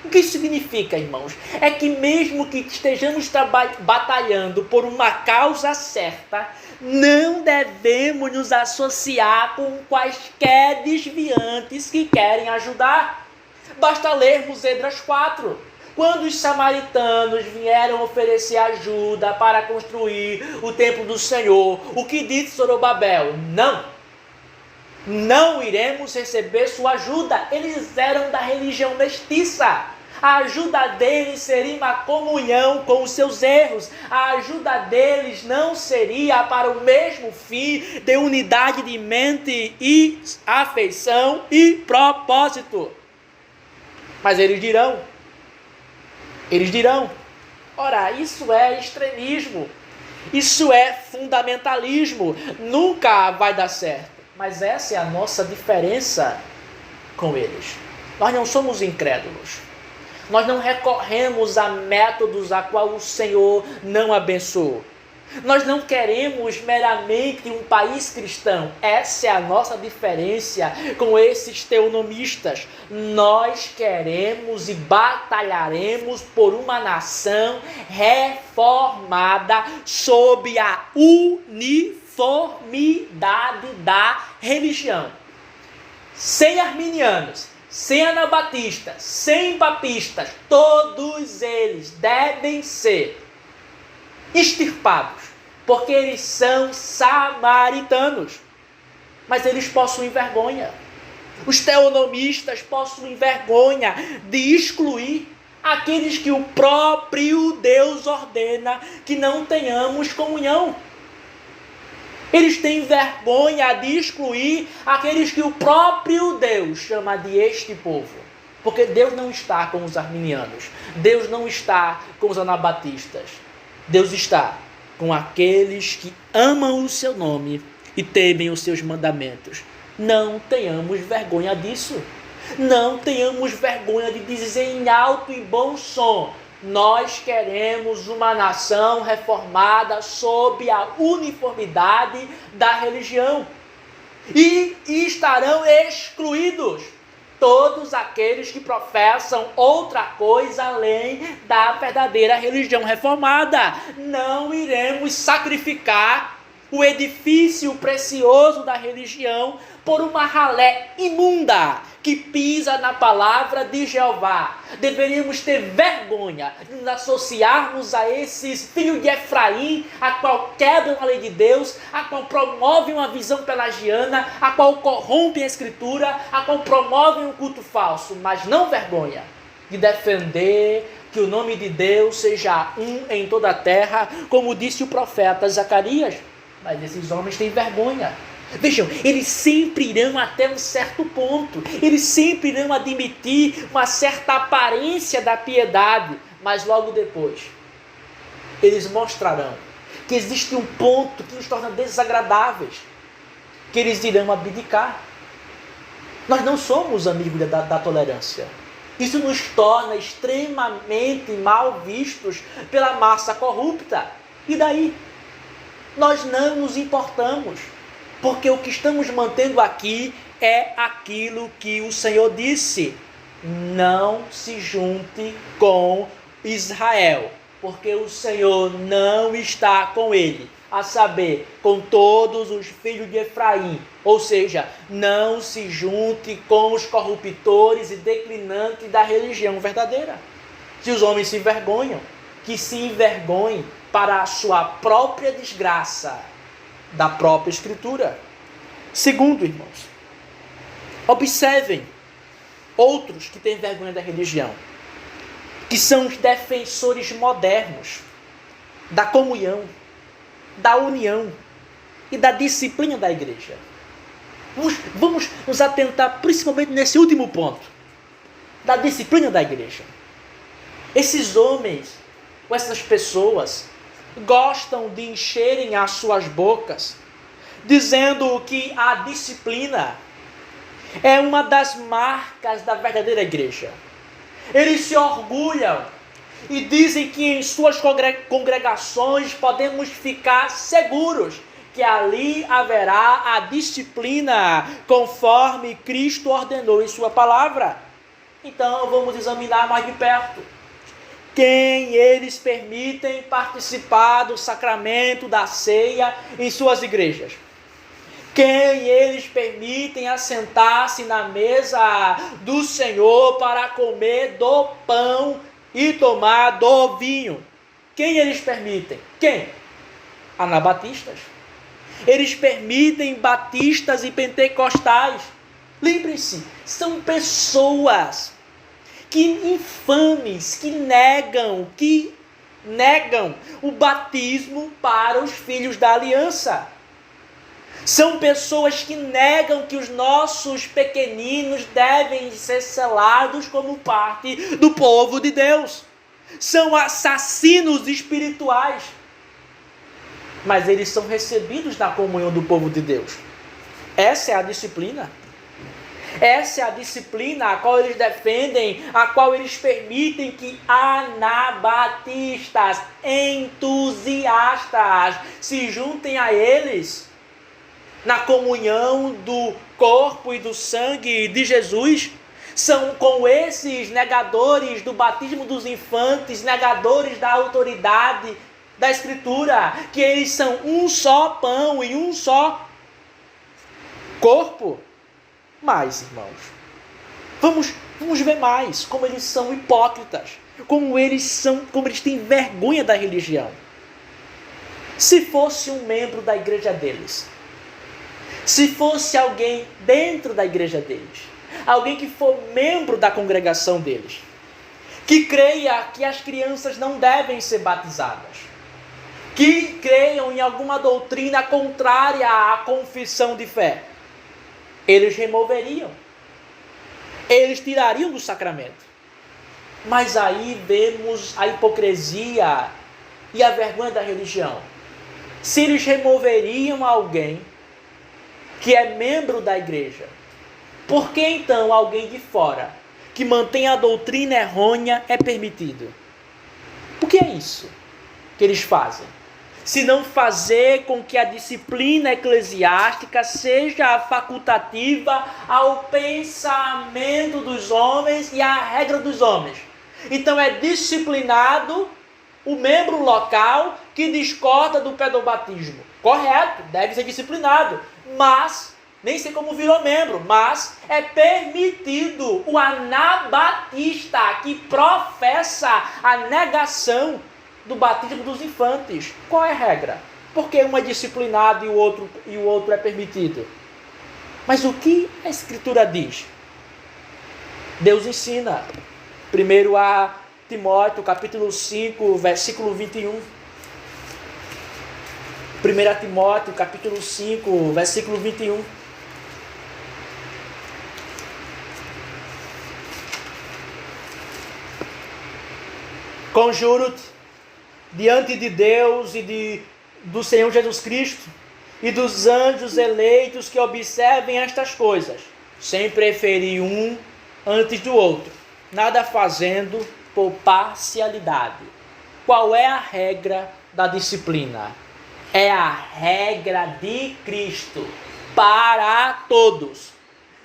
O que isso significa, irmãos? É que mesmo que estejamos batalhando por uma causa certa, não devemos nos associar com quaisquer desviantes que querem ajudar. Basta lermos Esdras 4. Quando os samaritanos vieram oferecer ajuda para construir o templo do Senhor, o que disse Zorobabel? Não iremos receber sua ajuda. Eles eram da religião mestiça. A ajuda deles seria uma comunhão com os seus erros. A ajuda deles não seria para o mesmo fim de unidade de mente e afeição e propósito. Mas eles dirão, ora, isso é extremismo, isso é fundamentalismo, nunca vai dar certo. Mas essa é a nossa diferença com eles. Nós não somos incrédulos. Nós não recorremos a métodos a qual o Senhor não abençoou. Nós não queremos meramente um país cristão. Essa é a nossa diferença com esses teonomistas. Nós queremos e batalharemos por uma nação reformada sob a uniformidade da religião. Sem arminianos, sem anabatistas, sem papistas, todos eles devem ser extirpados, porque eles são samaritanos. Mas eles possuem vergonha. Os teonomistas possuem vergonha de excluir aqueles que o próprio Deus ordena que não tenhamos comunhão. Eles têm vergonha de excluir aqueles que o próprio Deus chama de este povo. Porque Deus não está com os arminianos. Deus não está com os anabatistas. Deus está com aqueles que amam o seu nome e temem os seus mandamentos. Não tenhamos vergonha disso. Não tenhamos vergonha de dizer em alto e bom som: nós queremos uma nação reformada sob a uniformidade da religião. E estarão excluídos todos aqueles que professam outra coisa além da verdadeira religião reformada. Não iremos sacrificar o edifício precioso da religião por uma ralé imunda que pisa na palavra de Jeová. Deveríamos ter vergonha de nos associarmos a esses filhos de Efraim, a qual quebram a lei de Deus, a qual promovem uma visão pelagiana, a qual corrompem a escritura, a qual promovem um culto falso, mas não vergonha de defender que o nome de Deus seja um em toda a terra, como disse o profeta Zacarias. Mas esses homens têm vergonha. Vejam, eles sempre irão até um certo ponto. Eles sempre irão admitir uma certa aparência da piedade. Mas logo depois, eles mostrarão que existe um ponto que os torna desagradáveis, que eles irão abdicar. Nós não somos amigos da tolerância. Isso nos torna extremamente mal vistos pela massa corrupta. E daí? Nós não nos importamos, porque o que estamos mantendo aqui é aquilo que o Senhor disse: não se junte com Israel, porque o Senhor não está com ele, a saber, com todos os filhos de Efraim. Ou seja, não se junte com os corruptores e declinantes da religião verdadeira. Se os homens se envergonham, que se envergonhem para a sua própria desgraça da própria Escritura. Segundo, irmãos, observem outros que têm vergonha da religião, que são os defensores modernos da comunhão, da união e da disciplina da igreja. Vamos nos atentar principalmente nesse último ponto, da disciplina da igreja. Esses homens, ou essas pessoas, gostam de encherem as suas bocas, dizendo que a disciplina é uma das marcas da verdadeira igreja. Eles se orgulham e dizem que em suas congregações podemos ficar seguros que ali haverá a disciplina conforme Cristo ordenou em sua palavra. Então vamos examinar mais de perto quem eles permitem participar do sacramento da ceia em suas igrejas. Quem eles permitem assentar-se na mesa do Senhor para comer do pão e tomar do vinho. Quem eles permitem? Quem? Anabatistas. Eles permitem batistas e pentecostais. Lembrem-se, são pessoas infames, que negam o batismo para os filhos da aliança. São pessoas que negam que os nossos pequeninos devem ser selados como parte do povo de Deus. São assassinos espirituais. Mas eles são recebidos na comunhão do povo de Deus. Essa é a disciplina. Essa é a disciplina a qual eles defendem, a qual eles permitem que anabatistas, entusiastas, se juntem a eles na comunhão do corpo e do sangue de Jesus. São com esses negadores do batismo dos infantes, negadores da autoridade da Escritura, que eles são um só pão e um só corpo. Mas, irmãos, vamos ver mais como eles são hipócritas, como eles têm vergonha da religião. Se fosse um membro da igreja deles, se fosse alguém dentro da igreja deles, alguém que for membro da congregação deles, que creia que as crianças não devem ser batizadas, que creiam em alguma doutrina contrária à confissão de fé, eles removeriam, eles tirariam do sacramento. Mas aí vemos a hipocrisia e a vergonha da religião. Se eles removeriam alguém que é membro da igreja, por que então alguém de fora, que mantém a doutrina errônea, é permitido? O que é isso que eles fazem? Se não fazer com que a disciplina eclesiástica seja facultativa ao pensamento dos homens e à regra dos homens. Então é disciplinado o membro local que discorda do pedobatismo. Correto, deve ser disciplinado, mas nem sei como virou membro, mas é permitido o anabatista que professa a negação do batismo dos infantes. Qual é a regra? Porque um é disciplinado e o outro é permitido. Mas o que a Escritura diz? Deus ensina. Primeiro a Timóteo, capítulo 5, versículo 21. 1 Timóteo, capítulo 5, versículo 21. Conjuro-te diante de Deus e do Senhor Jesus Cristo e dos anjos eleitos que observem estas coisas, sem preferir um antes do outro, nada fazendo por parcialidade. Qual é a regra da disciplina? É a regra de Cristo para todos.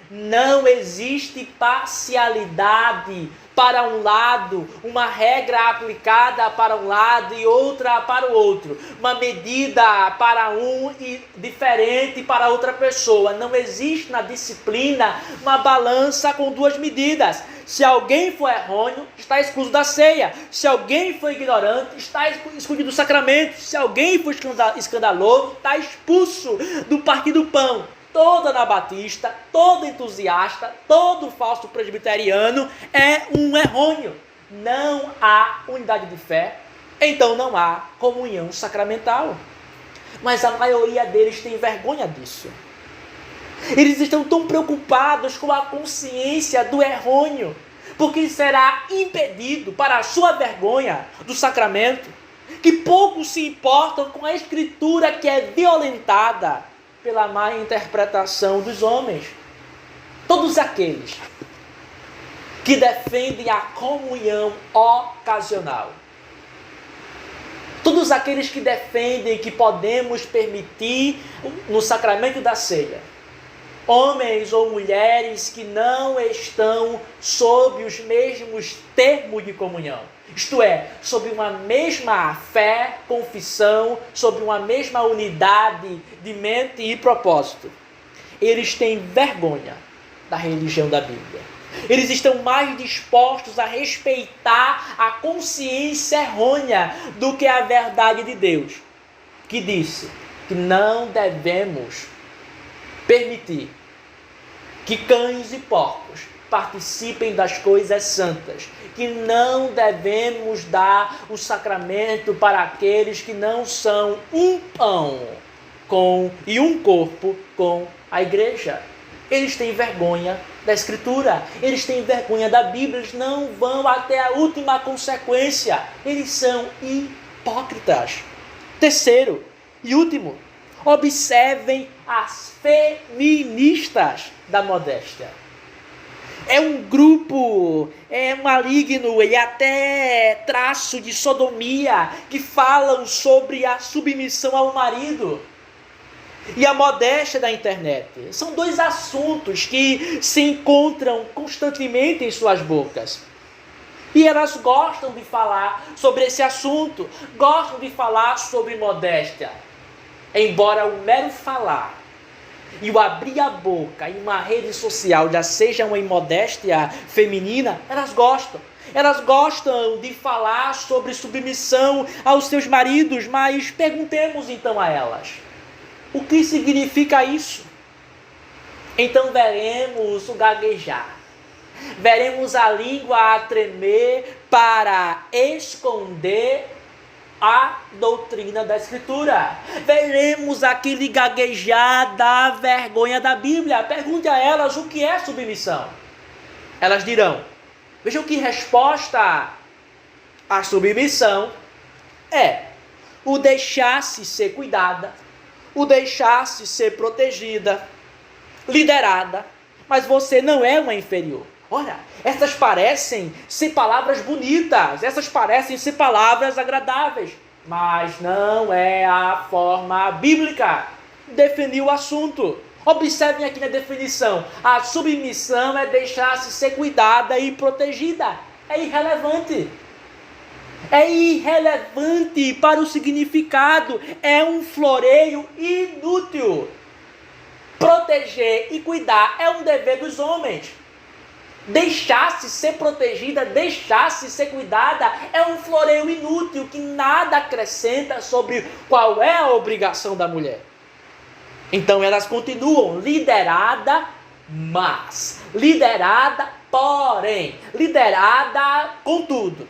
Não existe parcialidade para um lado, uma regra aplicada para um lado e outra para o outro, uma medida para um e diferente para outra pessoa. Não existe na disciplina uma balança com duas medidas. Se alguém for errôneo, está excluído da ceia. Se alguém for ignorante, está excluído do sacramento. Se alguém for escandaloso, está expulso do partir do pão. Todo anabatista, todo entusiasta, todo falso presbiteriano é um errôneo. Não há unidade de fé, então não há comunhão sacramental. Mas a maioria deles tem vergonha disso. Eles estão tão preocupados com a consciência do errôneo, porque será impedido para a sua vergonha do sacramento, que poucos se importam com a Escritura que é violentada pela má interpretação dos homens. Todos aqueles que defendem a comunhão ocasional, todos aqueles que defendem que podemos permitir no sacramento da ceia, homens ou mulheres que não estão sob os mesmos termos de comunhão, isto é, sob uma mesma fé, confissão, sob uma mesma unidade de mente e propósito. Eles têm vergonha da religião da Bíblia. Eles estão mais dispostos a respeitar a consciência errônea do que a verdade de Deus, que disse que não devemos permitir que cães e porcos participem das coisas santas, que não devemos dar o sacramento para aqueles que não são um pão e um corpo com a igreja. Eles têm vergonha da Escritura, eles têm vergonha da Bíblia, eles não vão até a última consequência, eles são hipócritas. Terceiro e último, observem as feministas da modéstia. É um grupo maligno e até traço de sodomia que falam sobre a submissão ao marido e a modéstia da internet. São dois assuntos que se encontram constantemente em suas bocas. E elas gostam de falar sobre esse assunto, gostam de falar sobre modéstia. Embora o mero falar e o abrir a boca em uma rede social já seja uma imodéstia feminina, elas gostam. Elas gostam de falar sobre submissão aos seus maridos, mas perguntemos então a elas: o que significa isso? Então veremos o gaguejar. Veremos a língua a tremer para esconder a doutrina da Escritura. Veremos aquele gaguejar da vergonha da Bíblia. Pergunte a elas o que é submissão. Elas dirão, vejam que resposta. A submissão é o deixar-se ser cuidada, o deixar-se ser protegida, liderada, mas você não é uma inferior. Olha, essas parecem ser palavras bonitas, essas parecem ser palavras agradáveis, mas não é a forma bíblica de definir o assunto. Observem aqui na definição, a submissão é deixar-se ser cuidada e protegida. É irrelevante. É irrelevante para o significado, é um floreio inútil. Proteger e cuidar é um dever dos homens. Deixar-se ser protegida, deixar-se ser cuidada é um floreio inútil que nada acrescenta sobre qual é a obrigação da mulher. Então elas continuam liderada, mas liderada, porém, liderada contudo.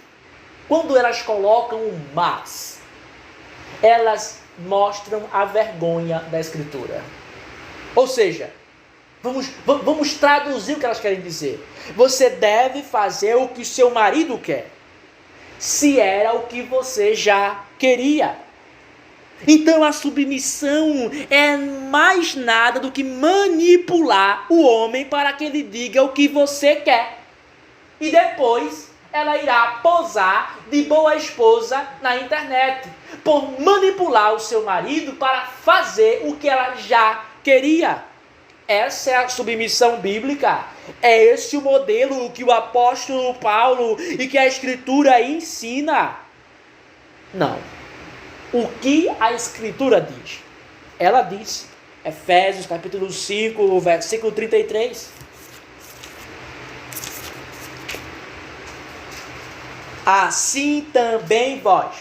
Quando elas colocam um mas, elas mostram a vergonha da Escritura. Ou seja, vamos traduzir o que elas querem dizer. Você deve fazer o que seu marido quer, se era o que você já queria. Então a submissão é mais nada do que manipular o homem para que ele diga o que você quer. E depois ela irá posar de boa esposa na internet, por manipular o seu marido para fazer o que ela já queria. Essa é a submissão bíblica. É esse o modelo que o apóstolo Paulo e que a Escritura ensina. Não. O que a Escritura diz? Ela diz, Efésios capítulo 5, versículo 33. Assim também vós,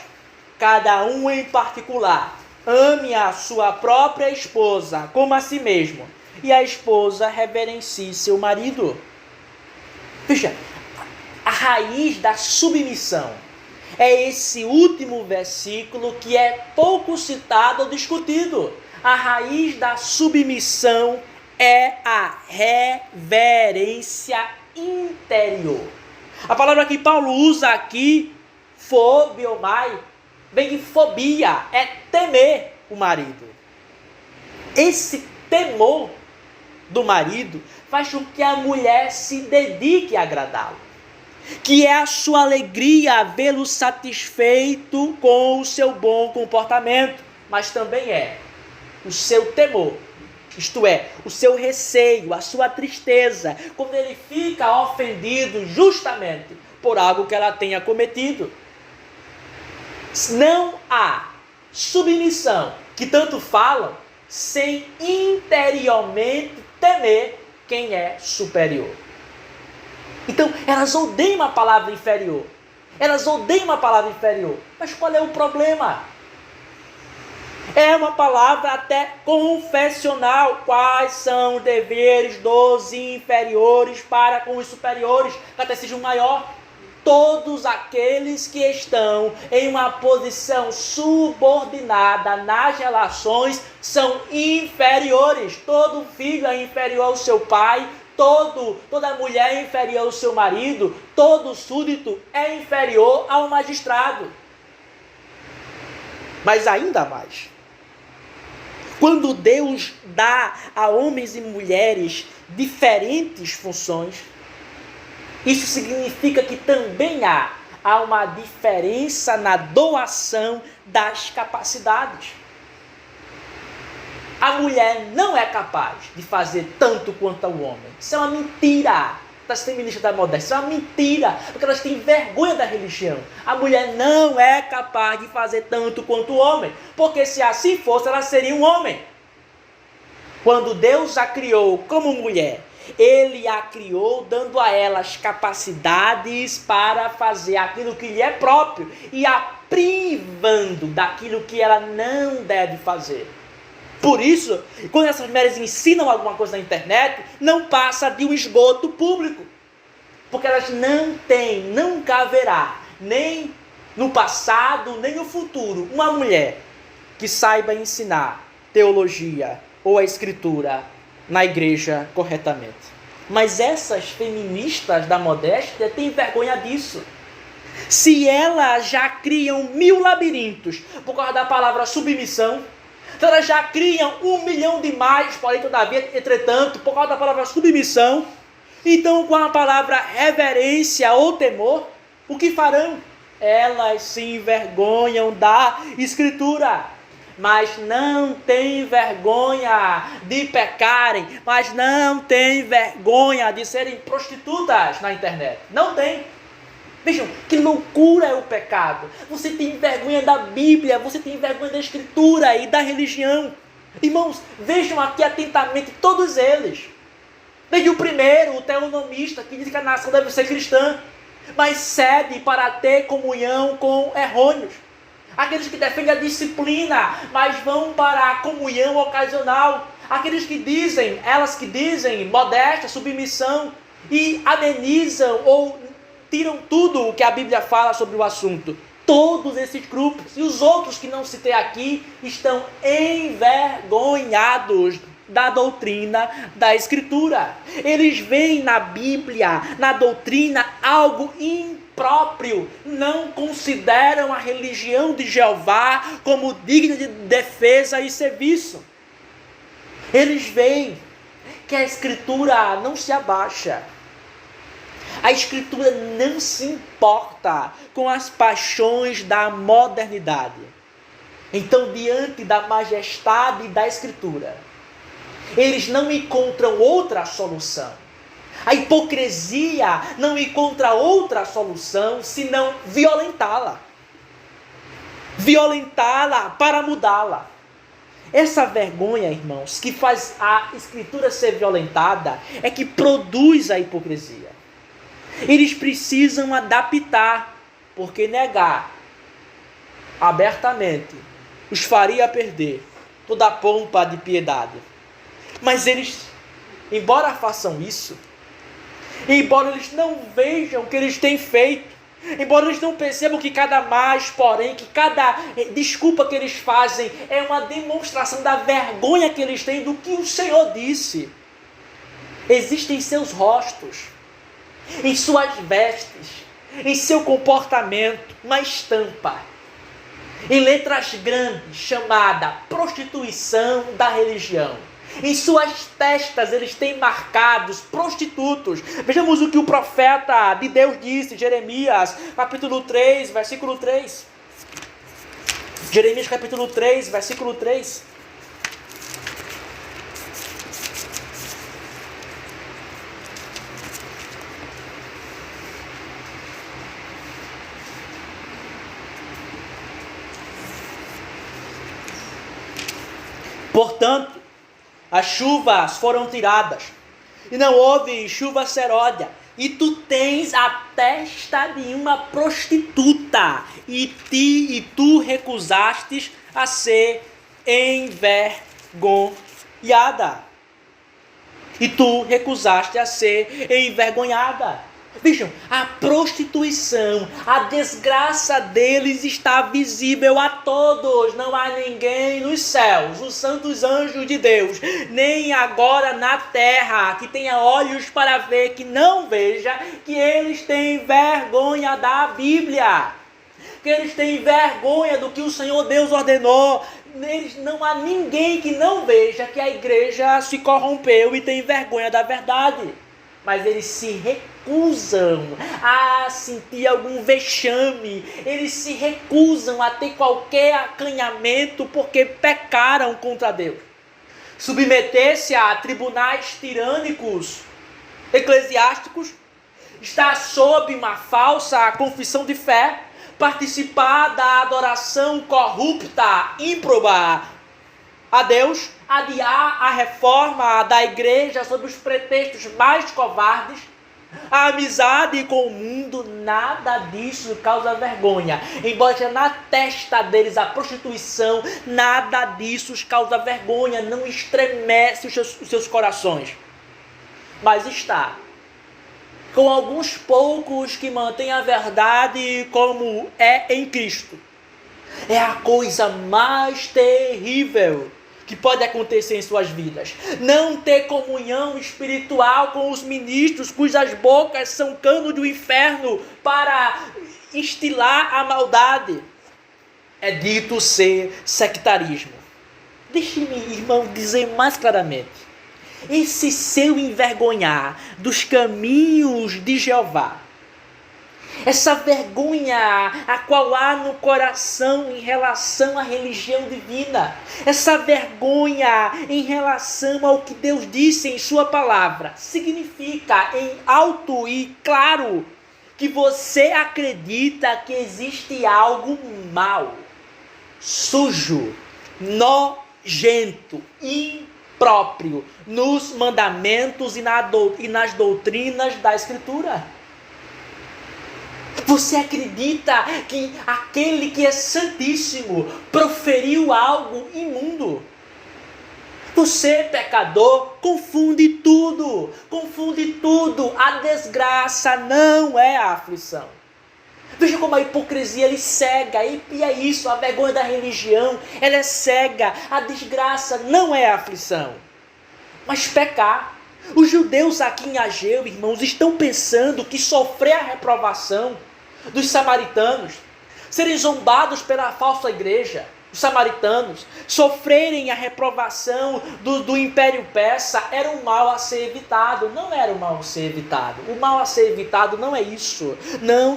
cada um em particular, ame a sua própria esposa como a si mesmo, e a esposa reverencie seu marido. Veja, a raiz da submissão é esse último versículo que é pouco citado ou discutido. A raiz da submissão é a reverência interior. A palavra que Paulo usa aqui, fobiomai, vem de fobia, é temer o marido. Esse temor do marido faz com que a mulher se dedique a agradá-lo, que é a sua alegria vê-lo satisfeito com o seu bom comportamento, mas também é o seu temor, isto é, o seu receio, a sua tristeza, quando ele fica ofendido justamente por algo que ela tenha cometido. Não há submissão, que tanto falam, sem interiormente temer quem é superior. Então, elas odeiam a palavra inferior. Elas odeiam a palavra inferior. Mas qual é o problema? É uma palavra até confessional. Quais são os deveres dos inferiores para com os superiores? Catecismo maior. todos aqueles que estão em uma posição subordinada nas relações são inferiores. Todo filho é inferior ao seu pai, toda mulher é inferior ao seu marido, todo súdito é inferior ao magistrado. Mas ainda mais, quando Deus dá a homens e mulheres diferentes funções, isso significa que também há uma diferença na doação das capacidades. A mulher não é capaz de fazer tanto quanto o homem. Isso é uma mentira das feministas da modéstia. Isso é uma mentira, porque elas têm vergonha da religião. A mulher não é capaz de fazer tanto quanto o homem, porque se assim fosse, ela seria um homem. Quando Deus a criou como mulher, Ele a criou dando a ela as capacidades para fazer aquilo que lhe é próprio e a privando daquilo que ela não deve fazer. Por isso, quando essas mulheres ensinam alguma coisa na internet, não passa de um esgoto público. Porque elas não têm, nunca haverá, nem no passado, nem no futuro, uma mulher que saiba ensinar teologia ou a escritura na igreja corretamente. Mas essas feministas da modéstia têm vergonha disso. Se elas já criam 1000 labirintos por causa da palavra submissão, então elas já criam 1 milhão de mais, porém todavia, entretanto, por causa da palavra submissão, então com a palavra reverência ou temor, o que farão? Elas se envergonham da escritura, mas não têm vergonha de pecarem, mas não têm vergonha de serem prostitutas na internet. Não tem. Vejam, que loucura é o pecado. Você tem vergonha da Bíblia, você tem vergonha da Escritura e da religião. Irmãos, vejam aqui atentamente todos eles. Desde o primeiro, o teonomista, que diz que a nação deve ser cristã, mas cede para ter comunhão com errôneos. Aqueles que defendem a disciplina, mas vão para a comunhão ocasional. Aqueles que dizem, elas que dizem modéstia, submissão e amenizam ou tiram tudo o que a Bíblia fala sobre o assunto. Todos esses grupos e os outros que não citei aqui estão envergonhados da doutrina da Escritura. Eles veem na Bíblia, na doutrina, algo impróprio. Não consideram a religião de Jeová como digna de defesa e serviço. Eles veem que a Escritura não se abaixa. A Escritura não se importa com as paixões da modernidade. Então, diante da majestade da Escritura, eles não encontram outra solução. A hipocrisia não encontra outra solução senão violentá-la. Violentá-la para mudá-la. Essa vergonha, irmãos, que faz a Escritura ser violentada, é que produz a hipocrisia. Eles precisam adaptar, porque negar abertamente os faria perder toda a pompa de piedade. Mas eles, embora façam isso, embora eles não vejam o que eles têm feito, embora eles não percebam que cada desculpa que eles fazem é uma demonstração da vergonha que eles têm do que o Senhor disse, existem em seus rostos, em suas vestes, em seu comportamento, uma estampa, em letras grandes, chamada prostituição da religião. Em suas testas eles têm marcados prostitutos. Vejamos o que o profeta de Deus disse, Jeremias, capítulo 3, versículo 3. Jeremias, capítulo 3, versículo 3. Portanto, as chuvas foram tiradas, e não houve chuva seródia, e tu tens a testa de uma prostituta, e tu recusastes a ser envergonhada. E tu recusaste a ser envergonhada. Vejam, a prostituição, a desgraça deles está visível a todos. Não há ninguém nos céus, os santos anjos de Deus, nem agora na terra, que tenha olhos para ver, que não veja, que eles têm vergonha da Bíblia, que eles têm vergonha do que o Senhor Deus ordenou. Não há ninguém que não veja que a igreja se corrompeu e tem vergonha da verdade. Mas eles se recusam a sentir algum vexame, eles se recusam a ter qualquer acanhamento porque pecaram contra Deus. Submeter-se a tribunais tirânicos, eclesiásticos, estar sob uma falsa confissão de fé, participar da adoração corrupta, ímproba a Deus, adiar a reforma da igreja sob os pretextos mais covardes, a amizade com o mundo, nada disso causa vergonha. Embora esteja na testa deles a prostituição, nada disso os causa vergonha, não estremece os seus corações. Mas está com alguns poucos que mantêm a verdade como é em Cristo. É a coisa mais terrível que pode acontecer em suas vidas. Não ter comunhão espiritual com os ministros cujas bocas são cano do inferno para instilar a maldade. É dito ser sectarismo. Deixe-me, irmão, dizer mais claramente. Esse seu envergonhar dos caminhos de Jeová, essa vergonha a qual há no coração em relação à religião divina, essa vergonha em relação ao que Deus disse em sua palavra, significa em alto e claro que você acredita que existe algo mau, sujo, nojento, impróprio nos mandamentos e nas doutrinas da Escritura. Você acredita que aquele que é santíssimo proferiu algo imundo? Você, pecador, confunde tudo. A desgraça não é a aflição. Veja como a hipocrisia ele cega, e é isso, a vergonha da religião, ela é cega. A desgraça não é a aflição, mas pecar. Os judeus aqui em Ageu, irmãos, estão pensando que sofrer a reprovação dos samaritanos, serem zombados pela falsa igreja, os samaritanos, sofrerem a reprovação do Império Persa, era um mal a ser evitado. Não era um mal a ser evitado. O mal a ser evitado não é isso. Não.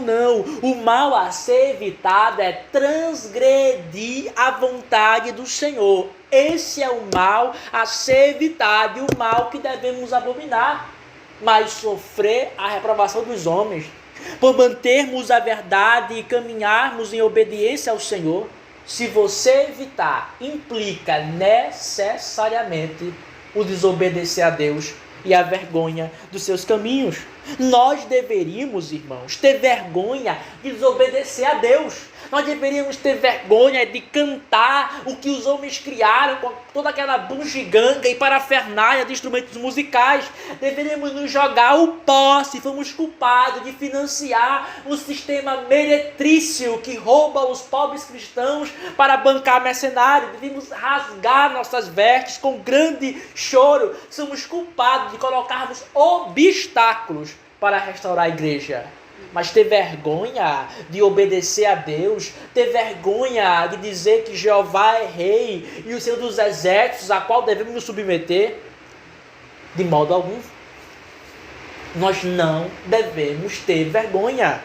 O mal a ser evitado é transgredir a vontade do Senhor. Esse é o mal a ser evitado e o mal que devemos abominar. Mas sofrer a reprovação dos homens, por mantermos a verdade e caminharmos em obediência ao Senhor, se você evitar, implica necessariamente o desobedecer a Deus e a vergonha dos seus caminhos. Nós deveríamos, irmãos, ter vergonha de desobedecer a Deus. Nós deveríamos ter vergonha de cantar o que os homens criaram com toda aquela bugiganga e parafernália de instrumentos musicais. Deveríamos nos jogar o pó se fomos culpados de financiar um sistema meretrício que rouba os pobres cristãos para bancar mercenários. Deveríamos rasgar nossas vestes com grande choro. Somos culpados de colocarmos obstáculos para restaurar a igreja. Mas ter vergonha de obedecer a Deus, ter vergonha de dizer que Jeová é rei e o Senhor dos exércitos, a qual devemos nos submeter, de modo algum. Nós não devemos ter vergonha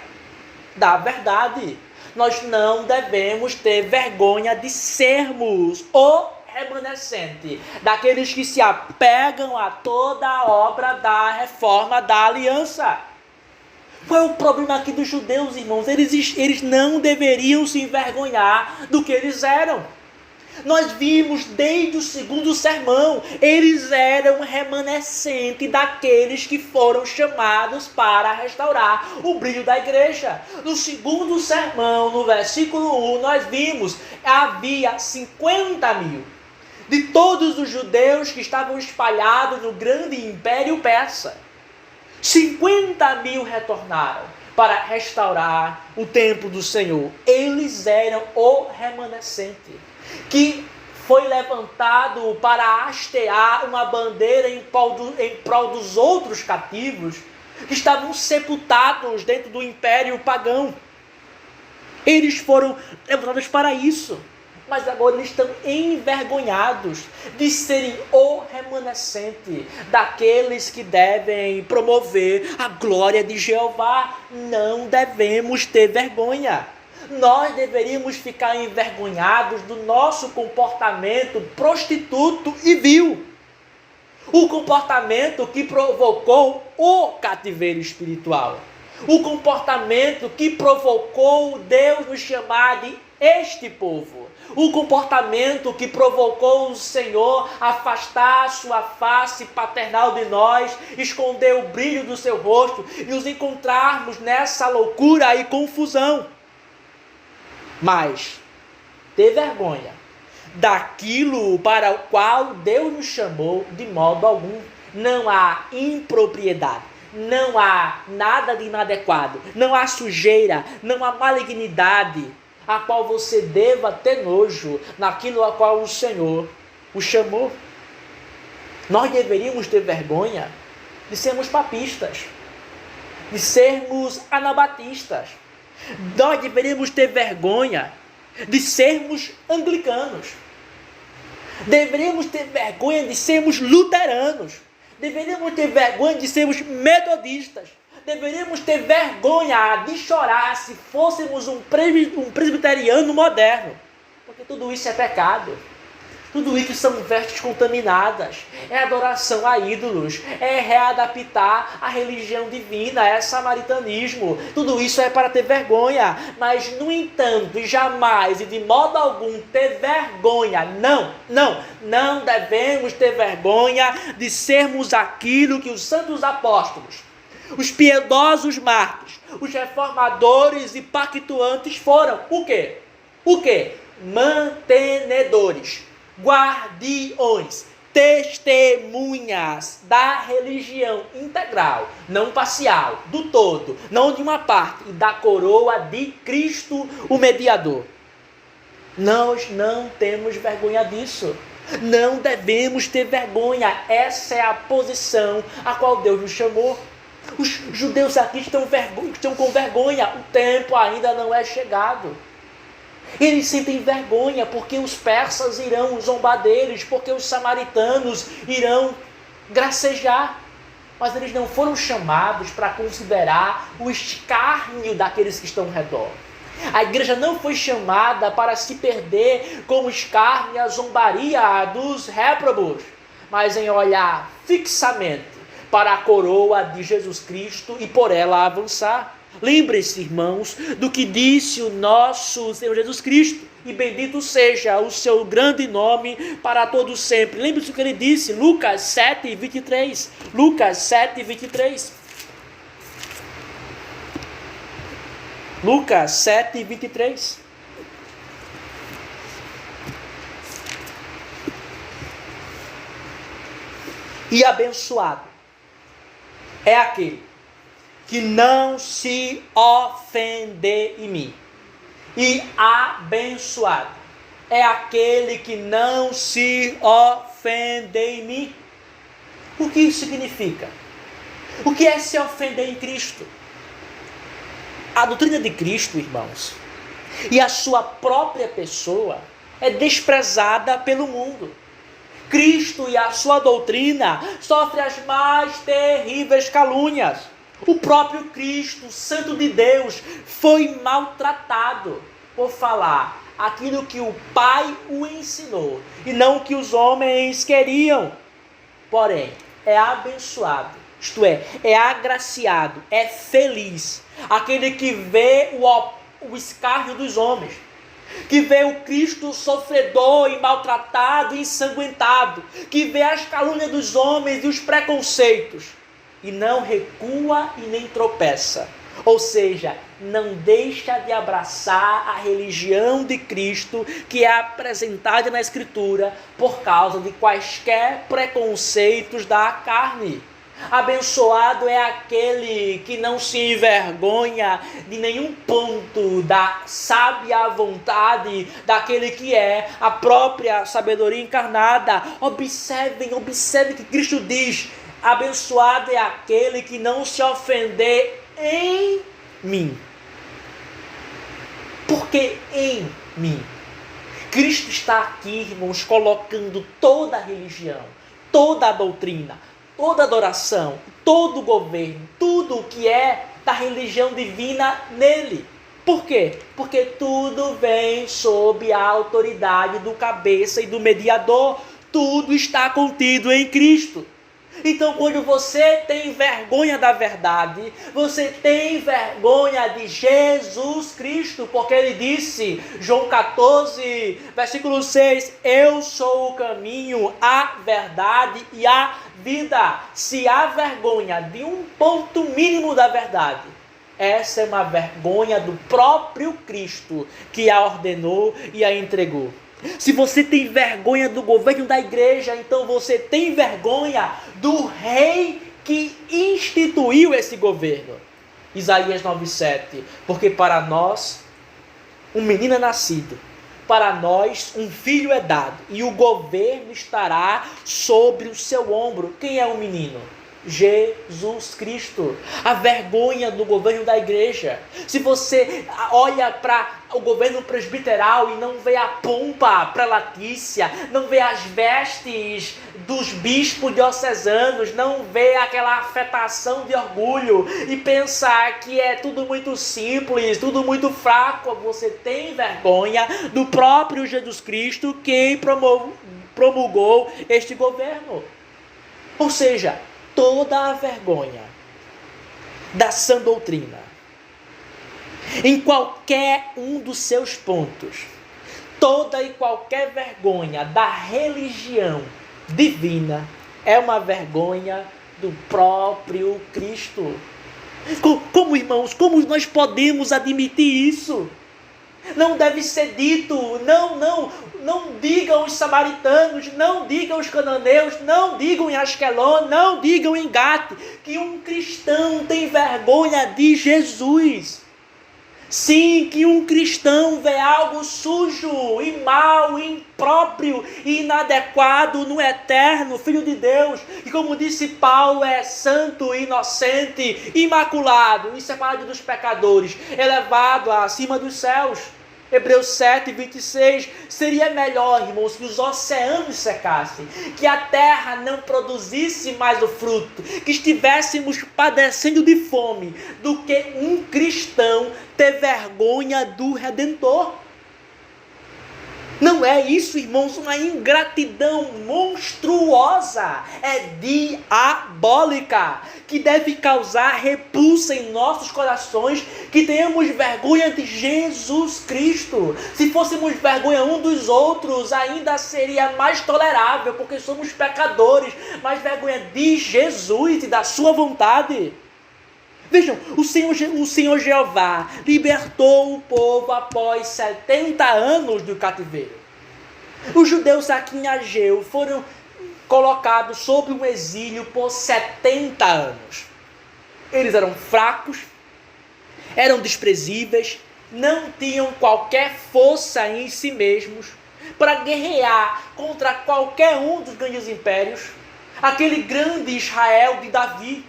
da verdade. Nós não devemos ter vergonha de sermos o remanescente daqueles que se apegam a toda a obra da reforma da aliança. Qual é o problema aqui dos judeus, irmãos? Eles não deveriam se envergonhar do que eles eram. Nós vimos desde o segundo sermão, eles eram remanescente daqueles que foram chamados para restaurar o brilho da igreja. No segundo sermão, no versículo 1, nós vimos, havia 50.000 de todos os judeus que estavam espalhados no grande império persa. 50.000 retornaram para restaurar o templo do Senhor. Eles eram o remanescente que foi levantado para hastear uma bandeira em prol dos outros cativos que estavam sepultados dentro do império pagão. Eles foram levantados para isso. Mas agora eles estão envergonhados de serem o remanescente daqueles que devem promover a glória de Jeová. Não devemos ter vergonha. Nós deveríamos ficar envergonhados do nosso comportamento prostituto e vil. O comportamento que provocou o cativeiro espiritual. O comportamento que provocou Deus nos chamar de este povo. O comportamento que provocou o Senhor afastar a sua face paternal de nós, esconder o brilho do seu rosto e nos encontrarmos nessa loucura e confusão. Mas ter vergonha daquilo para o qual Deus nos chamou de modo algum. Não há impropriedade. Não há nada de inadequado, não há sujeira, não há malignidade a qual você deva ter nojo naquilo a qual o Senhor o chamou. Nós deveríamos ter vergonha de sermos papistas, de sermos anabatistas. Nós deveríamos ter vergonha de sermos anglicanos. Deveríamos ter vergonha de sermos luteranos. Deveríamos ter vergonha de sermos metodistas. Deveríamos ter vergonha de chorar se fôssemos um presbiteriano moderno. Porque tudo isso é pecado. Tudo isso são vestes contaminadas. É adoração a ídolos. É readaptar a religião divina. É samaritanismo. Tudo isso é para ter vergonha. Mas, no entanto, jamais e de modo algum ter vergonha. Não devemos ter vergonha de sermos aquilo que os santos apóstolos, os piedosos mártires, os reformadores e pactuantes foram. O quê? Mantenedores, guardiões, testemunhas da religião integral, não parcial, do todo, não de uma parte, e da coroa de Cristo, o mediador. Nós não temos vergonha disso. Não devemos ter vergonha. Essa é a posição a qual Deus nos chamou. Os judeus aqui estão com vergonha. O tempo ainda não é chegado. Eles sentem vergonha porque os persas irão zombar deles, porque os samaritanos irão gracejar. Mas eles não foram chamados para considerar o escárnio daqueles que estão ao redor. A igreja não foi chamada para se perder como escárnio e a zombaria dos réprobos, mas em olhar fixamente para a coroa de Jesus Cristo e por ela avançar. Lembre-se, irmãos, do que disse o nosso Senhor Jesus Cristo, e bendito seja o seu grande nome para todos sempre. Lembre-se do que ele disse, Lucas 7, 23. Lucas 7, 23. Lucas 7, 23. E abençoado é aquele que não se ofender em mim. E abençoado é aquele que não se ofender em mim. O que isso significa? O que é se ofender em Cristo? A doutrina de Cristo, irmãos, e a sua própria pessoa é desprezada pelo mundo. Cristo e a sua doutrina sofrem as mais terríveis calúnias. O próprio Cristo, Santo de Deus, foi maltratado por falar aquilo que o Pai o ensinou e não o que os homens queriam. Porém, é abençoado, isto é agraciado, é feliz aquele que vê o escárnio dos homens, que vê o Cristo sofredor e maltratado e ensanguentado, que vê as calúnias dos homens e os preconceitos, e não recua e nem tropeça. Ou seja, não deixa de abraçar a religião de Cristo que é apresentada na Escritura por causa de quaisquer preconceitos da carne. Abençoado é aquele que não se envergonha de nenhum ponto da sábia vontade daquele que é a própria sabedoria encarnada. Observem que Cristo diz: abençoado é aquele que não se ofender em mim. Porque em mim. Cristo está aqui, irmãos, colocando toda a religião, toda a doutrina, toda a adoração, todo o governo, tudo o que é da religião divina nele. Por quê? Porque tudo vem sob a autoridade do cabeça e do mediador. Tudo está contido em Cristo. Então, quando você tem vergonha da verdade, você tem vergonha de Jesus Cristo, porque ele disse, João 14, versículo 6, eu sou o caminho, a verdade e a vida. Se há vergonha de um ponto mínimo da verdade, essa é uma vergonha do próprio Cristo que a ordenou e a entregou. Se você tem vergonha do governo da igreja, então você tem vergonha do rei que instituiu esse governo. Isaías 9,7. Porque para nós um menino é nascido, para nós um filho é dado, e o governo estará sobre o seu ombro. Quem é o menino? Jesus Cristo. A vergonha do governo da igreja. Se você olha para o governo presbiteral e não vê a pompa prelatícia, não vê as vestes dos bispos diocesanos, não vê aquela afetação de orgulho e pensar que é tudo muito simples, tudo muito fraco, você tem vergonha do próprio Jesus Cristo, quem promulgou este governo. Ou seja, toda a vergonha da sã doutrina, em qualquer um dos seus pontos, toda e qualquer vergonha da religião divina é uma vergonha do próprio Cristo. Como, irmãos, como nós podemos admitir isso? Não deve ser dito, não digam os samaritanos, não digam os cananeus, não digam em Asquelon, não digam em Gate, que um cristão tem vergonha de Jesus. Sim, que um cristão vê algo sujo e mau, impróprio e inadequado no eterno Filho de Deus, que, como disse Paulo, é santo, inocente, imaculado, inseparável dos pecadores, elevado acima dos céus. Hebreus 7, 26, seria melhor, irmãos, que os oceanos secassem, que a terra não produzisse mais o fruto, que estivéssemos padecendo de fome, do que um cristão ter vergonha do Redentor. Não é isso, irmãos, uma ingratidão monstruosa, é diabólica, que deve causar repulsa em nossos corações, que tenhamos vergonha de Jesus Cristo. Se fôssemos vergonha um dos outros, ainda seria mais tolerável, porque somos pecadores, mas vergonha de Jesus e da sua vontade. Vejam, o Senhor Jeová libertou o povo após 70 anos do cativeiro. Os judeus aqui em Ageu foram colocados sob um exílio por 70 anos. Eles eram fracos, eram desprezíveis, não tinham qualquer força em si mesmos para guerrear contra qualquer um dos grandes impérios. Aquele grande Israel de Davi,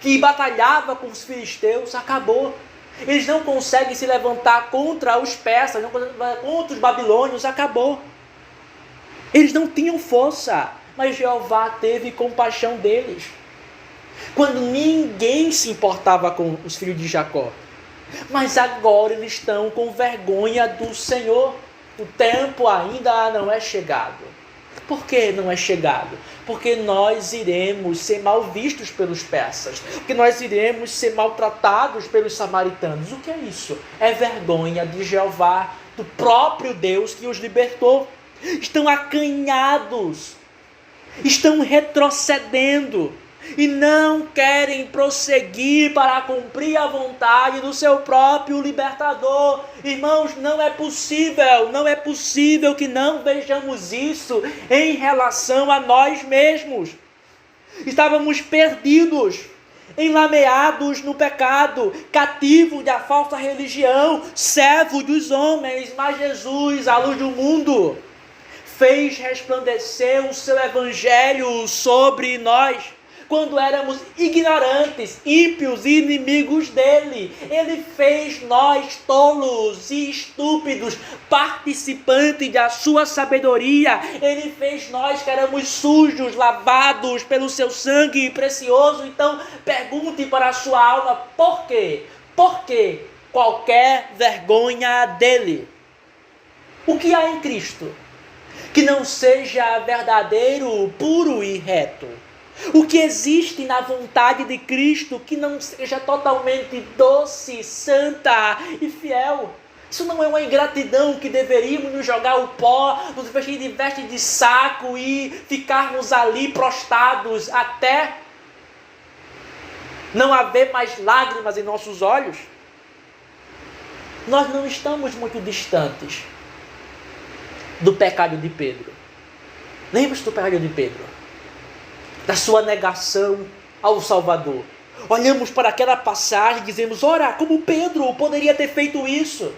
que batalhava com os filisteus, acabou. Eles não conseguem se levantar contra os persas, contra os babilônios, acabou. Eles não tinham força, mas Jeová teve compaixão deles. Quando ninguém se importava com os filhos de Jacó. Mas agora eles estão com vergonha do Senhor. O tempo ainda não é chegado. Por que não é chegado? Porque nós iremos ser mal vistos pelos persas. Porque nós iremos ser maltratados pelos samaritanos. O que é isso? É vergonha de Jeová, do próprio Deus que os libertou. Estão acanhados. Estão retrocedendo. E não querem prosseguir para cumprir a vontade do seu próprio libertador. Irmãos, não é possível que não vejamos isso em relação a nós mesmos. Estávamos perdidos, enlameados no pecado, cativos da falsa religião, servos dos homens. Mas Jesus, a luz do mundo, fez resplandecer o seu evangelho sobre nós. Quando éramos ignorantes, ímpios e inimigos dele, ele fez nós tolos e estúpidos, participantes da sua sabedoria. Ele fez nós que éramos sujos, lavados pelo seu sangue precioso. Então, pergunte para a sua alma, por quê? Por que qualquer vergonha dele? O que há em Cristo que não seja verdadeiro, puro e reto? O que existe na vontade de Cristo que não seja totalmente doce, santa e fiel? Isso não é uma ingratidão que deveríamos nos jogar o pó, nos vestir de veste de saco e ficarmos ali prostrados até não haver mais lágrimas em nossos olhos? Nós não estamos muito distantes do pecado de Pedro. Lembra-se do pecado de Pedro? Da sua negação ao Salvador. Olhamos para aquela passagem e dizemos, ora, como Pedro poderia ter feito isso?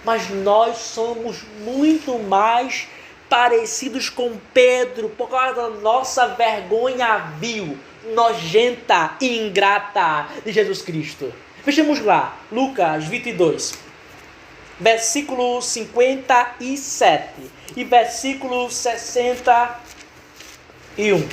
Mas nós somos muito mais parecidos com Pedro por causa da nossa vergonha vil, nojenta e ingrata de Jesus Cristo. Vejamos lá, Lucas 22, versículo 57 e versículo 61.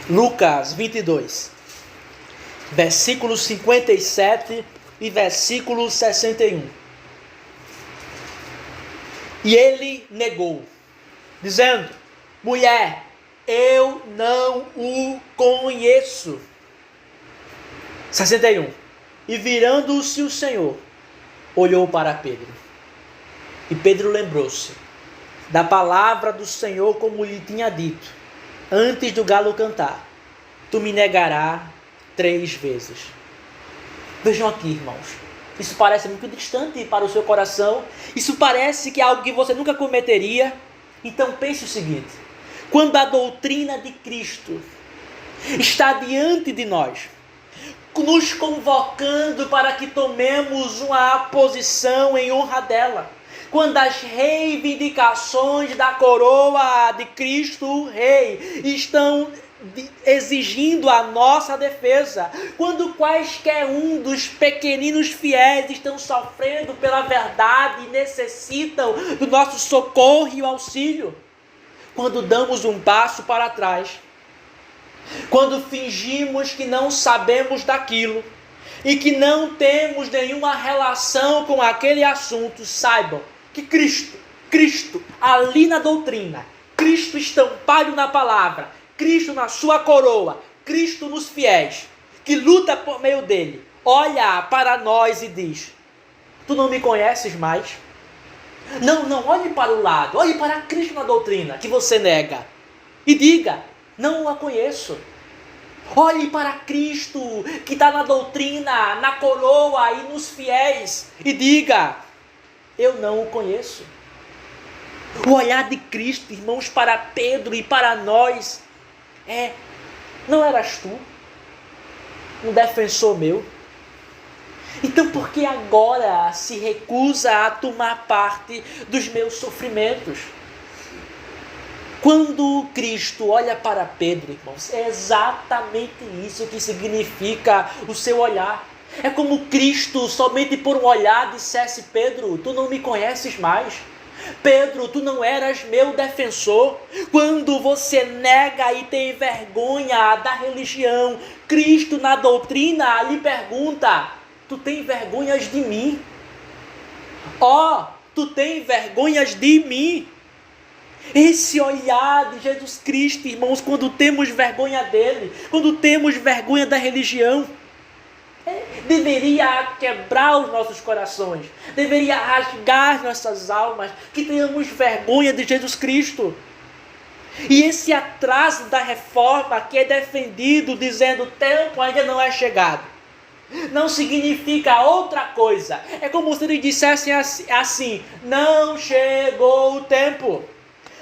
Lucas 22, versículo 57 e versículo 61. E ele negou, dizendo, mulher, eu não o conheço. 61. E virando-se o Senhor, olhou para Pedro. E Pedro lembrou-se da palavra do Senhor como lhe tinha dito. Antes do galo cantar, tu me negarás 3 vezes. Vejam aqui, irmãos. Isso parece muito distante para o seu coração. Isso parece que é algo que você nunca cometeria. Então pense o seguinte. Quando a doutrina de Cristo está diante de nós, nos convocando para que tomemos uma posição em honra dela, quando as reivindicações da coroa de Cristo Rei estão exigindo a nossa defesa, quando quaisquer um dos pequeninos fiéis estão sofrendo pela verdade e necessitam do nosso socorro e auxílio, quando damos um passo para trás, quando fingimos que não sabemos daquilo e que não temos nenhuma relação com aquele assunto, saibam que Cristo ali na doutrina, Cristo estampado na palavra, Cristo na sua coroa, Cristo nos fiéis, que luta por meio dele, olha para nós e diz, tu não me conheces mais? Não, olhe para o lado, olhe para Cristo na doutrina, que você nega, e diga, não a conheço. Olhe para Cristo, que está na doutrina, na coroa e nos fiéis, e diga, eu não o conheço. O olhar de Cristo, irmãos, para Pedro e para nós, não eras tu, um defensor meu? Então por que agora se recusa a tomar parte dos meus sofrimentos? Quando Cristo olha para Pedro, irmãos, é exatamente isso que significa o seu olhar. É como Cristo, somente por um olhar, dissesse, Pedro, tu não me conheces mais. Pedro, tu não eras meu defensor. Quando você nega e tem vergonha da religião, Cristo na doutrina lhe pergunta, tu tem vergonhas de mim? Tu tem vergonhas de mim? Esse olhar de Jesus Cristo, irmãos, quando temos vergonha dele, quando temos vergonha da religião, deveria quebrar os nossos corações, deveria rasgar nossas almas, que tenhamos vergonha de Jesus Cristo. E esse atraso da reforma que é defendido, dizendo o tempo ainda não é chegado. não significa outra coisa. É como se eles dissessem assim: não chegou o tempo.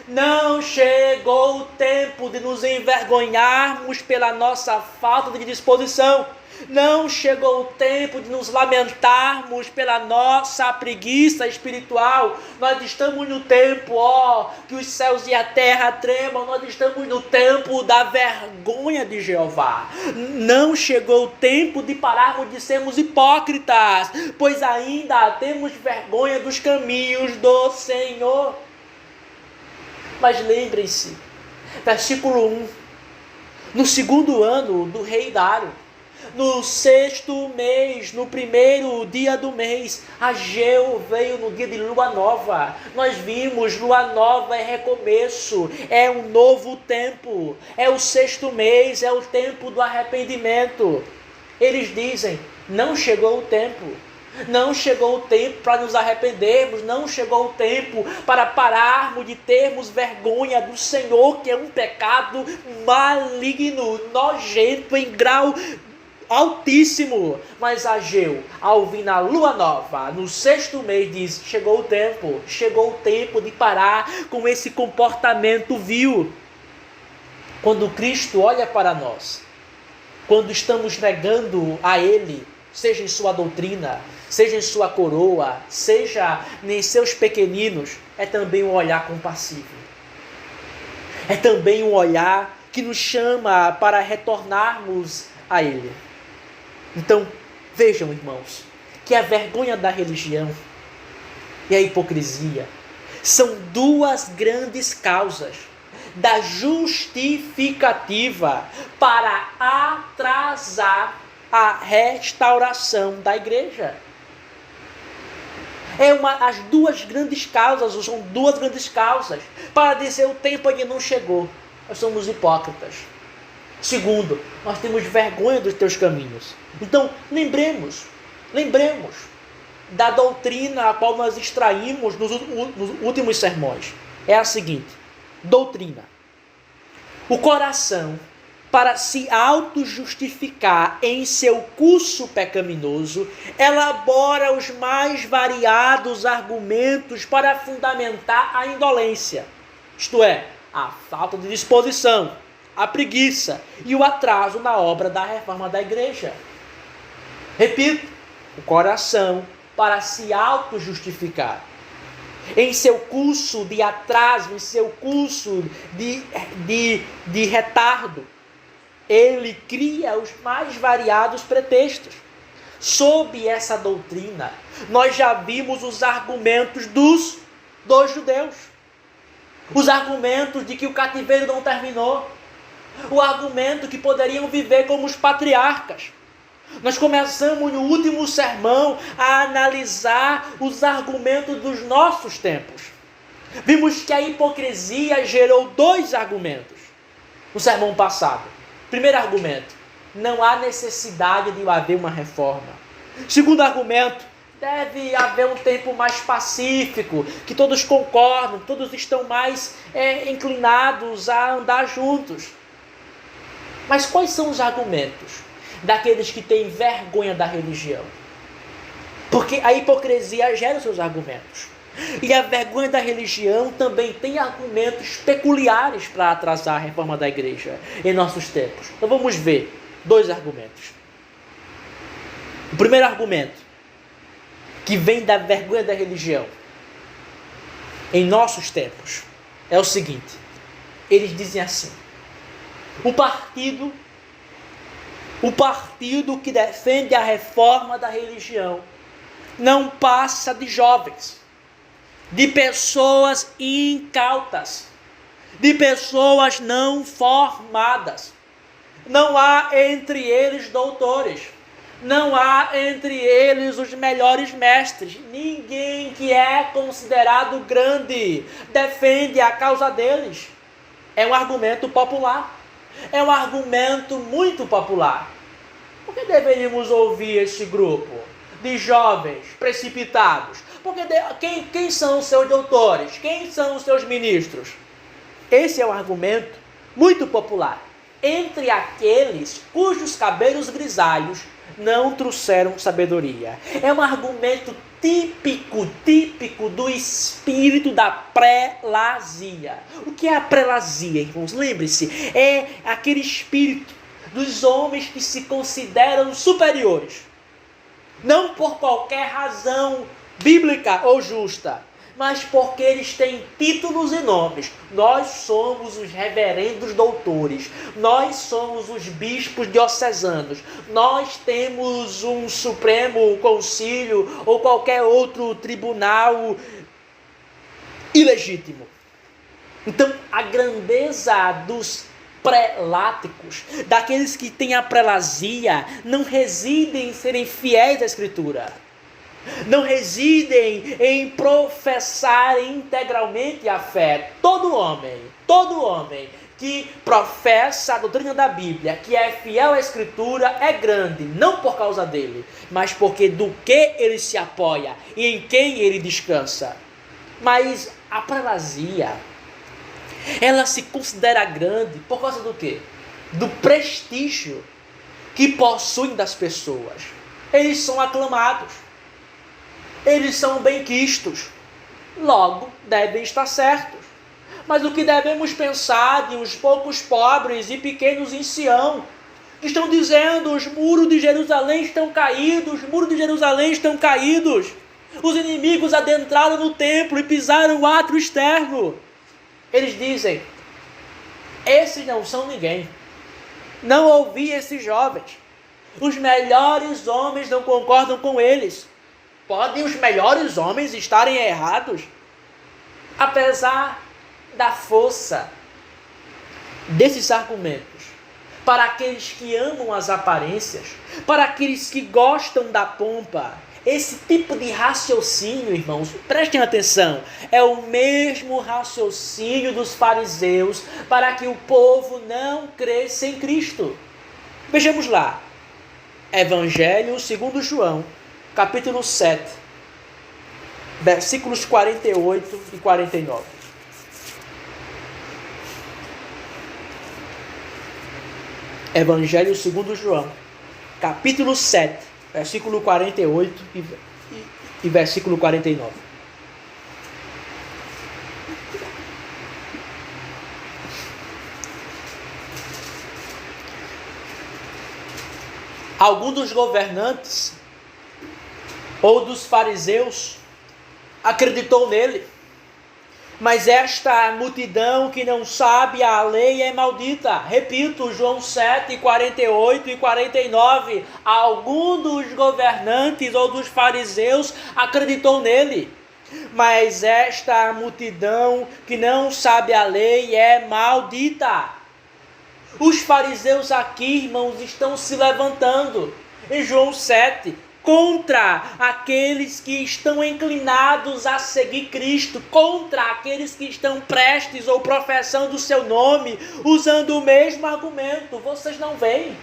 Não chegou o tempo de nos envergonharmos pela nossa falta de disposição. Não chegou o tempo de nos lamentarmos pela nossa preguiça espiritual. Nós estamos no tempo, que os céus e a terra tremam. Nós estamos no tempo da vergonha de Jeová. Não chegou o tempo de pararmos de sermos hipócritas, pois ainda temos vergonha dos caminhos do Senhor. Mas lembrem-se, versículo 1, no segundo ano do rei Dário, no 6º mês, no primeiro dia do mês, Ageu veio no dia de lua nova. Nós vimos, lua nova é recomeço, é um novo tempo, é o 6º mês, é o tempo do arrependimento. Eles dizem, não chegou o tempo. Não chegou o tempo para nos arrependermos, não chegou o tempo para pararmos de termos vergonha do Senhor, que é um pecado maligno, nojento, em grau altíssimo. Mas Ageu, ao vir na lua nova, no 6º mês, diz, chegou o tempo de parar com esse comportamento vil. Quando Cristo olha para nós, quando estamos negando a Ele, seja em sua doutrina, seja em sua coroa, seja em seus pequeninos, é também um olhar compassivo. É também um olhar que nos chama para retornarmos a Ele. Então, vejam, irmãos, que a vergonha da religião e a hipocrisia são duas grandes causas da justificativa para atrasar a restauração da igreja. As duas grandes causas, são duas grandes causas para dizer o tempo ainda não chegou. Nós somos hipócritas. Segundo, nós temos vergonha dos teus caminhos. Então, lembremos da doutrina a qual nós extraímos nos últimos sermões. É a seguinte, doutrina. O coração, para se auto-justificar em seu curso pecaminoso, elabora os mais variados argumentos para fundamentar a indolência, isto é, a falta de disposição, a preguiça e o atraso na obra da reforma da igreja. Repito, o coração, para se auto-justificar em seu curso de atraso, em seu curso de retardo, ele cria os mais variados pretextos. Sob essa doutrina, nós já vimos os argumentos dos judeus. Os argumentos de que o cativeiro não terminou. O argumento que poderiam viver como os patriarcas. Nós começamos no último sermão a analisar os argumentos dos nossos tempos. Vimos que a hipocrisia gerou dois argumentos no sermão passado. Primeiro argumento, não há necessidade de haver uma reforma. Segundo argumento, deve haver um tempo mais pacífico, que todos concordam, todos estão mais inclinados a andar juntos. Mas quais são os argumentos daqueles que têm vergonha da religião? Porque a hipocrisia gera os seus argumentos. E a vergonha da religião também tem argumentos peculiares para atrasar a reforma da igreja em nossos tempos. Então vamos ver dois argumentos. O primeiro argumento, que vem da vergonha da religião em nossos tempos, é o seguinte. Eles dizem assim: o partido que defende a reforma da religião não passa de jovens, de pessoas incautas, de pessoas não formadas. Não há entre eles doutores, não há entre eles os melhores mestres. Ninguém que é considerado grande defende a causa deles. É um argumento popular, é um argumento muito popular. Por que deveríamos ouvir este grupo de jovens precipitados? Porque quem são os seus doutores? Quem são os seus ministros? Esse é um argumento muito popular entre aqueles cujos cabelos grisalhos não trouxeram sabedoria. É um argumento típico do espírito da prelazia. O que é a prelazia, irmãos? Lembre-se, é aquele espírito dos homens que se consideram superiores. Não por qualquer razão bíblica ou justa, mas porque eles têm títulos e nomes. Nós somos os reverendos doutores, nós somos os bispos diocesanos, nós temos um supremo concílio ou qualquer outro tribunal ilegítimo. Então, a grandeza dos preláticos, daqueles que têm a prelazia, não reside em serem fiéis à Escritura. Não residem em professar integralmente a fé. Todo homem que professa a doutrina da Bíblia, que é fiel à Escritura, é grande, não por causa dele, mas porque do que ele se apoia e em quem ele descansa. Mas a prelazia, ela se considera grande por causa do quê? Do prestígio que possuem das pessoas. Eles são aclamados. Eles são bem-quistos, logo devem estar certos. Mas o que devemos pensar de uns poucos pobres e pequenos em Sião, que estão dizendo: os muros de Jerusalém estão caídos, os muros de Jerusalém estão caídos. Os inimigos adentraram no templo e pisaram o átrio externo. Eles dizem: esses não são ninguém. Não ouvi esses jovens. Os melhores homens não concordam com eles. Podem os melhores homens estarem errados? Apesar da força desses argumentos, para aqueles que amam as aparências, para aqueles que gostam da pompa, esse tipo de raciocínio, irmãos, prestem atenção, é o mesmo raciocínio dos fariseus para que o povo não cresça em Cristo. Vejamos lá, Evangelho segundo João, capítulo 7, versículos 48 e 49. Evangelho segundo João, capítulo 7, versículo 48 e versículo 49. Algum dos governantes ou dos fariseus acreditou nele, mas esta multidão que não sabe a lei é maldita. Repito, João 7, 48 e 49. Algum dos governantes ou dos fariseus acreditou nele, mas esta multidão que não sabe a lei é maldita. Os fariseus aqui, irmãos, estão se levantando em João 7 contra aqueles que estão inclinados a seguir Cristo, contra aqueles que estão prestes ou professando o seu nome, usando o mesmo argumento. Vocês não veem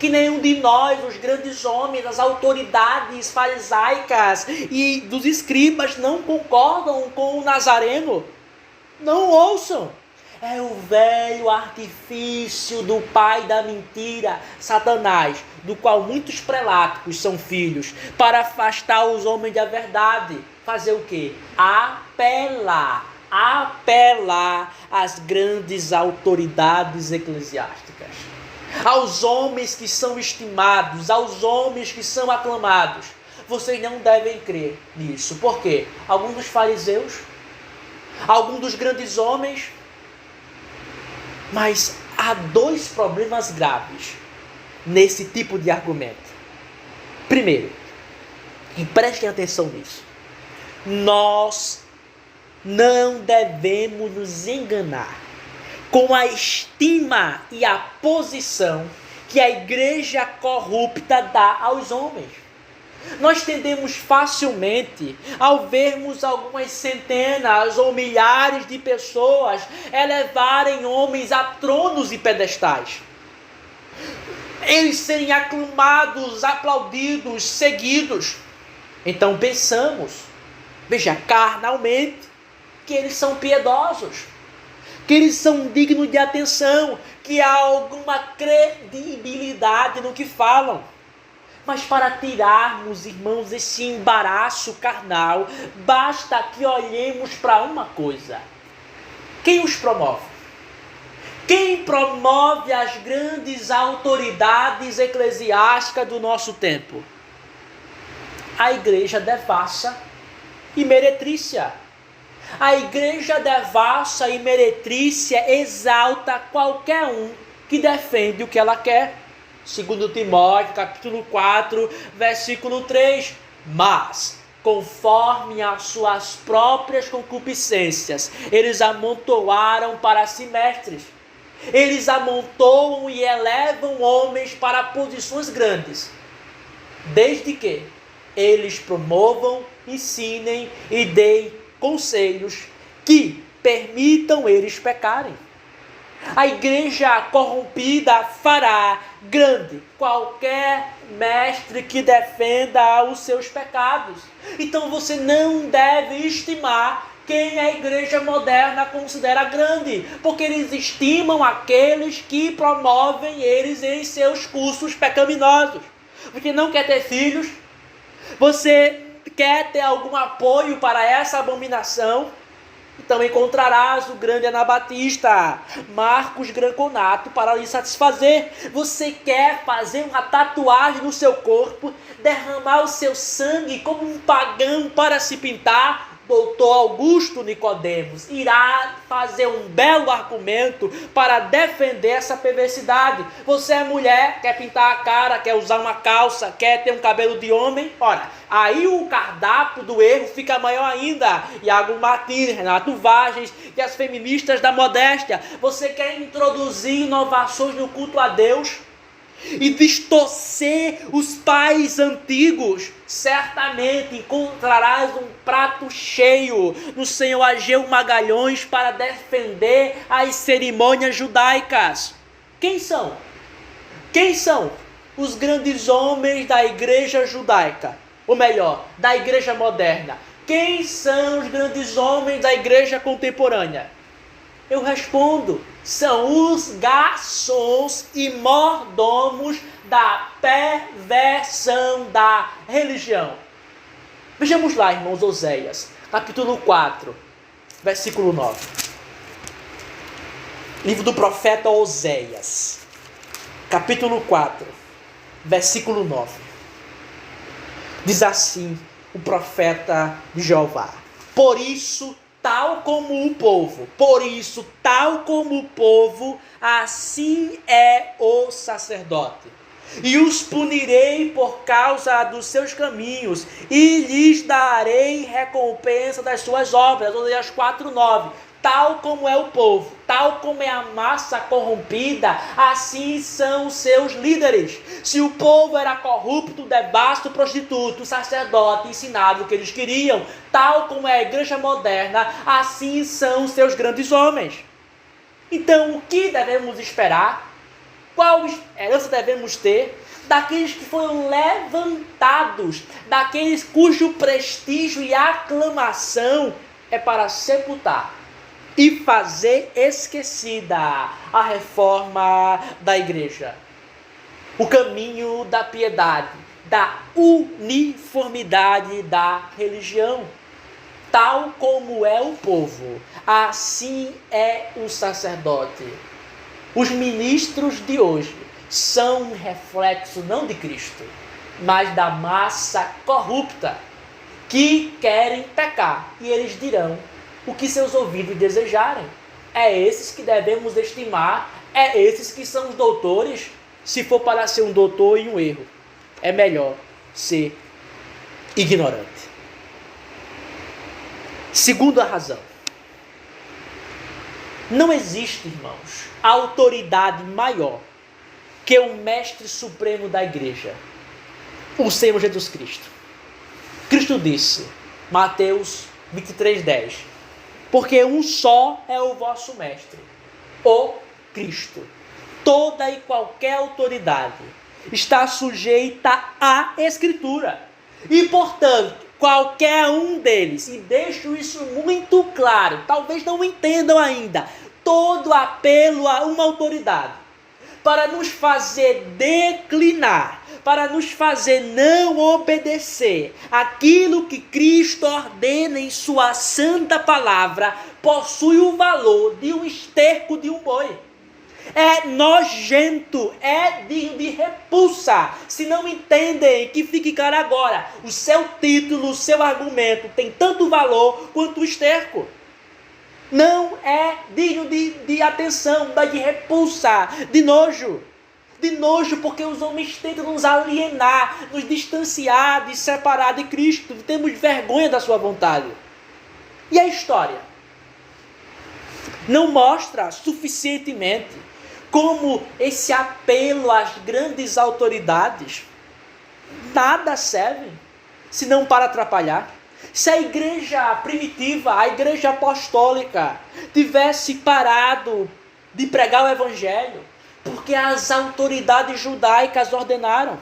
que nenhum de nós, os grandes homens, as autoridades farisaicas e dos escribas, não concordam com o Nazareno? Não ouçam. É o velho artifício do pai da mentira, Satanás, do qual muitos preláticos são filhos, para afastar os homens da verdade. Fazer o quê? Apelar às grandes autoridades eclesiásticas, aos homens que são estimados, aos homens que são aclamados. Vocês não devem crer nisso. Por quê? Alguns dos fariseus, alguns dos grandes homens. Mas há dois problemas graves nesse tipo de argumento. Primeiro, e prestem atenção nisso, nós não devemos nos enganar com a estima e a posição que a igreja corrupta dá aos homens. Nós tendemos facilmente, ao vermos algumas centenas ou milhares de pessoas elevarem homens a tronos e pedestais, eles serem aclamados, aplaudidos, seguidos. Então pensamos, veja, carnalmente, que eles são piedosos, que eles são dignos de atenção, que há alguma credibilidade no que falam. Mas para tirarmos, irmãos, esse embaraço carnal, basta que olhemos para uma coisa. Quem os promove? Quem promove as grandes autoridades eclesiásticas do nosso tempo? A igreja devassa e meretrícia. A igreja devassa e meretrícia exalta qualquer um que defende o que ela quer. 2 Timóteo, capítulo 4, versículo 3. Mas, conforme as suas próprias concupiscências, eles amontoaram para si mestres. Eles amontoam e elevam homens para posições grandes, desde que eles promovam, ensinem e deem conselhos que permitam eles pecarem. A igreja corrompida fará grande qualquer mestre que defenda os seus pecados. Então você não deve estimar quem a igreja moderna considera grande, porque eles estimam aqueles que promovem eles em seus cursos pecaminosos. Você não quer ter filhos? Você quer ter algum apoio para essa abominação? Então encontrarás o grande anabatista, Marcos Granconato, para lhe satisfazer. Você quer fazer uma tatuagem no seu corpo, derramar o seu sangue como um pagão para se pintar? Doutor Augusto Nicodemos irá fazer um belo argumento para defender essa perversidade. Você é mulher, quer pintar a cara, quer usar uma calça, quer ter um cabelo de homem? Ora, aí o cardápio do erro fica maior ainda. Iago Martins, Renato Vargens e as feministas da modéstia. Você quer introduzir inovações no culto a Deus e distorcer os pais antigos? Certamente encontrarás um prato cheio no senhor Ageu Magalhães para defender as cerimônias judaicas. Quem são? Quem são os grandes homens da igreja judaica? Ou melhor, da igreja moderna? Quem são os grandes homens da igreja contemporânea? Eu respondo, são os garçons e mordomos da perversão da religião. Vejamos lá, irmãos, Oséias, capítulo 4, versículo 9. Livro do profeta Oséias, capítulo 4, versículo 9. Diz assim o profeta de Jeová: por isso, tal como o povo, assim é o sacerdote. E os punirei por causa dos seus caminhos, e lhes darei recompensa das suas obras. Oséias 4:9. Tal como é o povo, tal como é a massa corrompida, assim são os seus líderes. Se o povo era corrupto, devasto, prostituto, o sacerdote ensinava o que eles queriam. Tal como é a igreja moderna, assim são os seus grandes homens. Então, o que devemos esperar? Qual herança devemos ter? Daqueles que foram levantados, daqueles cujo prestígio e aclamação é para sepultar e fazer esquecida a reforma da igreja, o caminho da piedade, da uniformidade da religião. Tal como é o povo, assim é o sacerdote. Os ministros de hoje são um reflexo não de Cristo, mas da massa corrupta que querem pecar, e eles dirão o que seus ouvidos desejarem. É esses que devemos estimar, é esses que são os doutores. Se for para ser um doutor em um erro, é melhor ser ignorante. Segunda razão: não existe, irmãos, autoridade maior que o mestre supremo da igreja, o Senhor Jesus Cristo. Cristo disse, Mateus 23:10, porque um só é o vosso mestre, o Cristo. Toda e qualquer autoridade está sujeita à Escritura. E, portanto, qualquer um deles, e deixo isso muito claro, talvez não entendam ainda, todo apelo a uma autoridade para nos fazer declinar, para nos fazer não obedecer aquilo que Cristo ordena em sua santa palavra, possui o valor de um esterco de um boi. É nojento, é digno de repulsa. Se não entendem, que fique claro agora, o seu título, o seu argumento tem tanto valor quanto o esterco. Não é digno de atenção, mas de repulsa, de nojo. De nojo, porque os homens tentam nos alienar, nos distanciar, de separar de Cristo. Temos vergonha da sua vontade. E a história não mostra suficientemente como esse apelo às grandes autoridades nada serve, senão para atrapalhar. Se a igreja primitiva, a igreja apostólica, tivesse parado de pregar o evangelho, porque as autoridades judaicas ordenaram.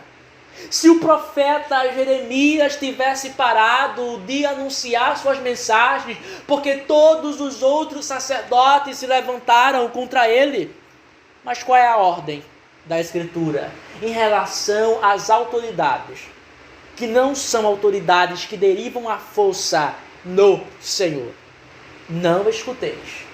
Se o profeta Jeremias tivesse parado de anunciar suas mensagens, porque todos os outros sacerdotes se levantaram contra ele. Mas qual é a ordem da Escritura em relação às autoridades, que não são autoridades que derivam a força no Senhor? Não escuteis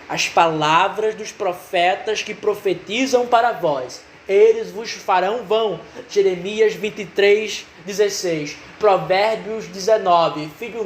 as palavras dos profetas que profetizam para vós, eles vos farão vão. Jeremias 23:16, Provérbios 19, filho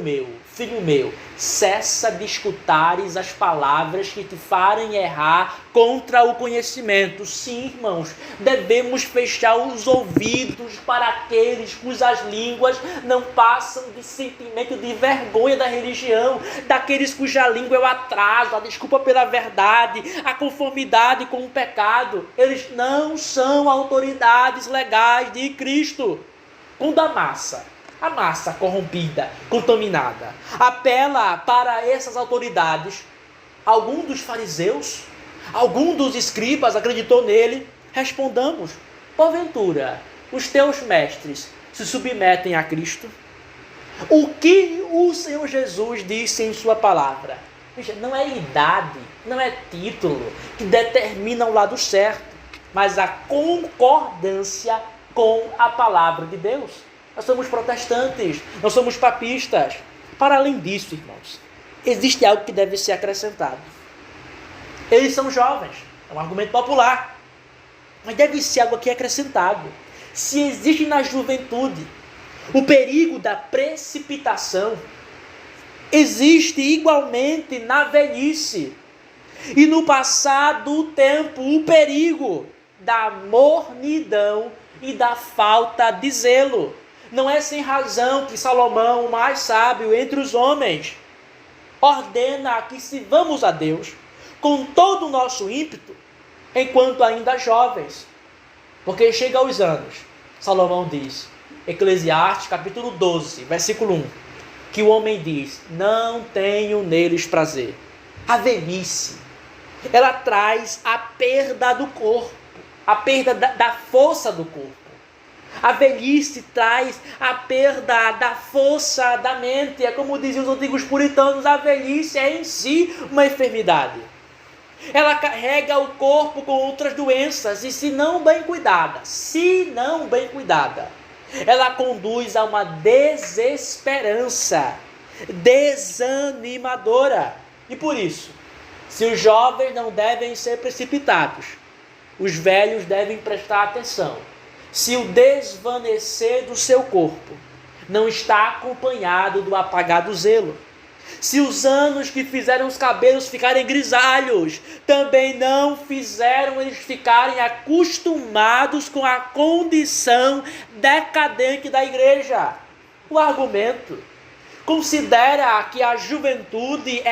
meu, cessa de escutares as palavras que te farem errar contra o conhecimento. Sim, irmãos, devemos fechar os ouvidos para aqueles cujas línguas não passam de sentimento de vergonha da religião, daqueles cuja língua é o atraso, a desculpa pela verdade, a conformidade com o pecado. Eles não são autoridades legais de Cristo. Quando a massa corrompida, contaminada, apela para essas autoridades, algum dos fariseus, algum dos escribas acreditou nele, respondamos: porventura, os teus mestres se submetem a Cristo? O que o Senhor Jesus disse em sua palavra? Veja, não é idade, não é título que determina o lado certo, mas a concordância com a palavra de Deus. Nós somos protestantes, nós somos papistas. Para além disso, irmãos, existe algo que deve ser acrescentado. Eles são jovens, é um argumento popular, mas deve ser algo aqui acrescentado. Se existe na juventude o perigo da precipitação, existe igualmente na velhice e no passar do tempo o perigo da mornidão e da falta de zelo. Não é sem razão que Salomão, o mais sábio entre os homens, ordena que sirvamos a Deus com todo o nosso ímpeto, enquanto ainda jovens. Porque chega aos anos, Salomão diz, Eclesiastes capítulo 12, versículo 1, que o homem diz: não tenho neles prazer. A velhice, ela traz a perda do corpo, a perda da força do corpo. A velhice traz a perda da força da mente. É como diziam os antigos puritanos, a velhice é em si uma enfermidade. Ela carrega o corpo com outras doenças e se não bem cuidada, ela conduz a uma desesperança desanimadora. E por isso, se os jovens não devem ser precipitados, os velhos devem prestar atenção. Se o desvanecer do seu corpo não está acompanhado do apagado zelo, se os anos que fizeram os cabelos ficarem grisalhos, também não fizeram eles ficarem acostumados com a condição decadente da igreja. O argumento considera que a juventude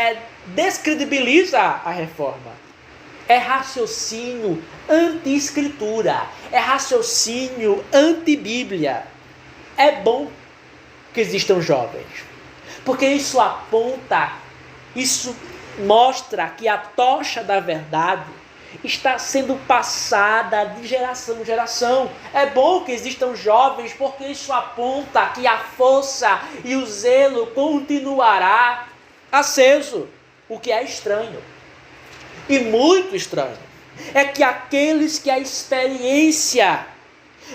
descredibiliza a reforma. É raciocínio anti-escritura, é raciocínio anti-bíblia. É bom que existam jovens, porque isso aponta, isso mostra que a tocha da verdade está sendo passada de geração em geração. É bom que existam jovens, porque isso aponta que a força e o zelo continuará aceso, o que é estranho. E muito estranho, é que aqueles que a experiência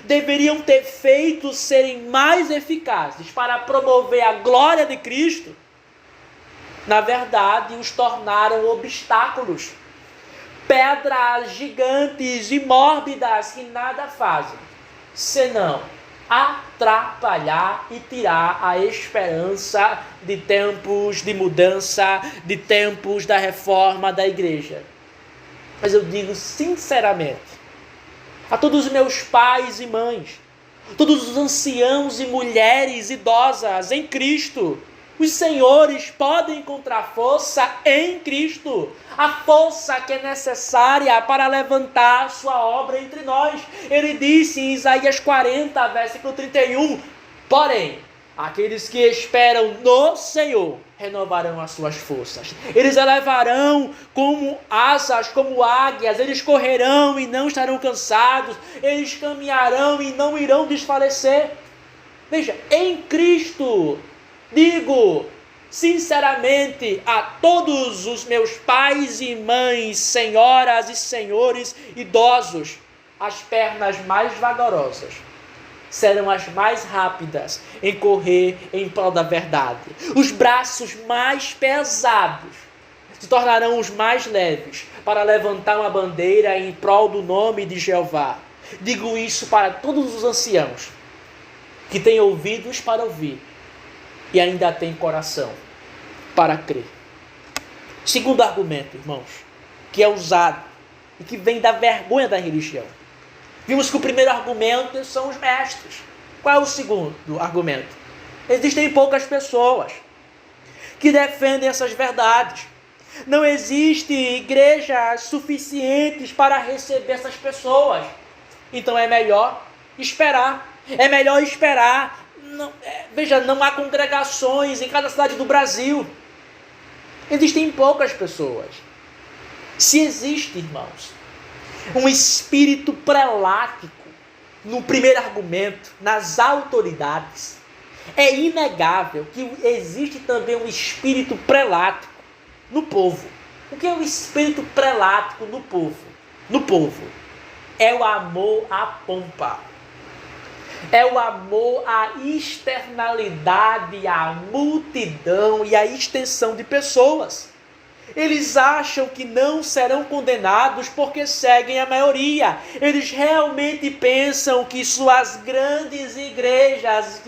deveriam ter feito serem mais eficazes para promover a glória de Cristo, na verdade os tornaram obstáculos, pedras gigantes e mórbidas que nada fazem, senão atrapalhar e tirar a esperança de tempos de mudança, de tempos da reforma da igreja. Mas eu digo sinceramente, a todos os meus pais e mães, todos os anciãos e mulheres idosas em Cristo, os senhores podem encontrar força em Cristo, a força que é necessária para levantar sua obra entre nós. Ele disse em Isaías 40, versículo 31, porém, aqueles que esperam no Senhor renovarão as suas forças. Eles elevarão como asas, como águias. Eles correrão e não estarão cansados. Eles caminharão e não irão desfalecer. Veja, em Cristo, digo sinceramente a todos os meus pais e mães, senhoras e senhores idosos, as pernas mais vagarosas serão as mais rápidas em correr em prol da verdade. Os braços mais pesados se tornarão os mais leves para levantar uma bandeira em prol do nome de Jeová. Digo isso para todos os anciãos que têm ouvidos para ouvir e ainda têm coração para crer. Segundo argumento, irmãos, que é usado e que vem da vergonha da religião. Vimos que o primeiro argumento são os mestres. Qual é o segundo argumento? Existem poucas pessoas que defendem essas verdades. Não existem igrejas suficientes para receber essas pessoas. Então é melhor esperar. É melhor esperar. Veja, não há congregações em cada cidade do Brasil. Existem poucas pessoas. Se existe, irmãos, um espírito prelático no primeiro argumento, nas autoridades, é inegável que existe também um espírito prelático no povo. O que é o espírito prelático no povo? No povo é o amor à pompa, é o amor à externalidade, à multidão e à extensão de pessoas. Eles acham que não serão condenados porque seguem a maioria. Eles realmente pensam que suas grandes igrejas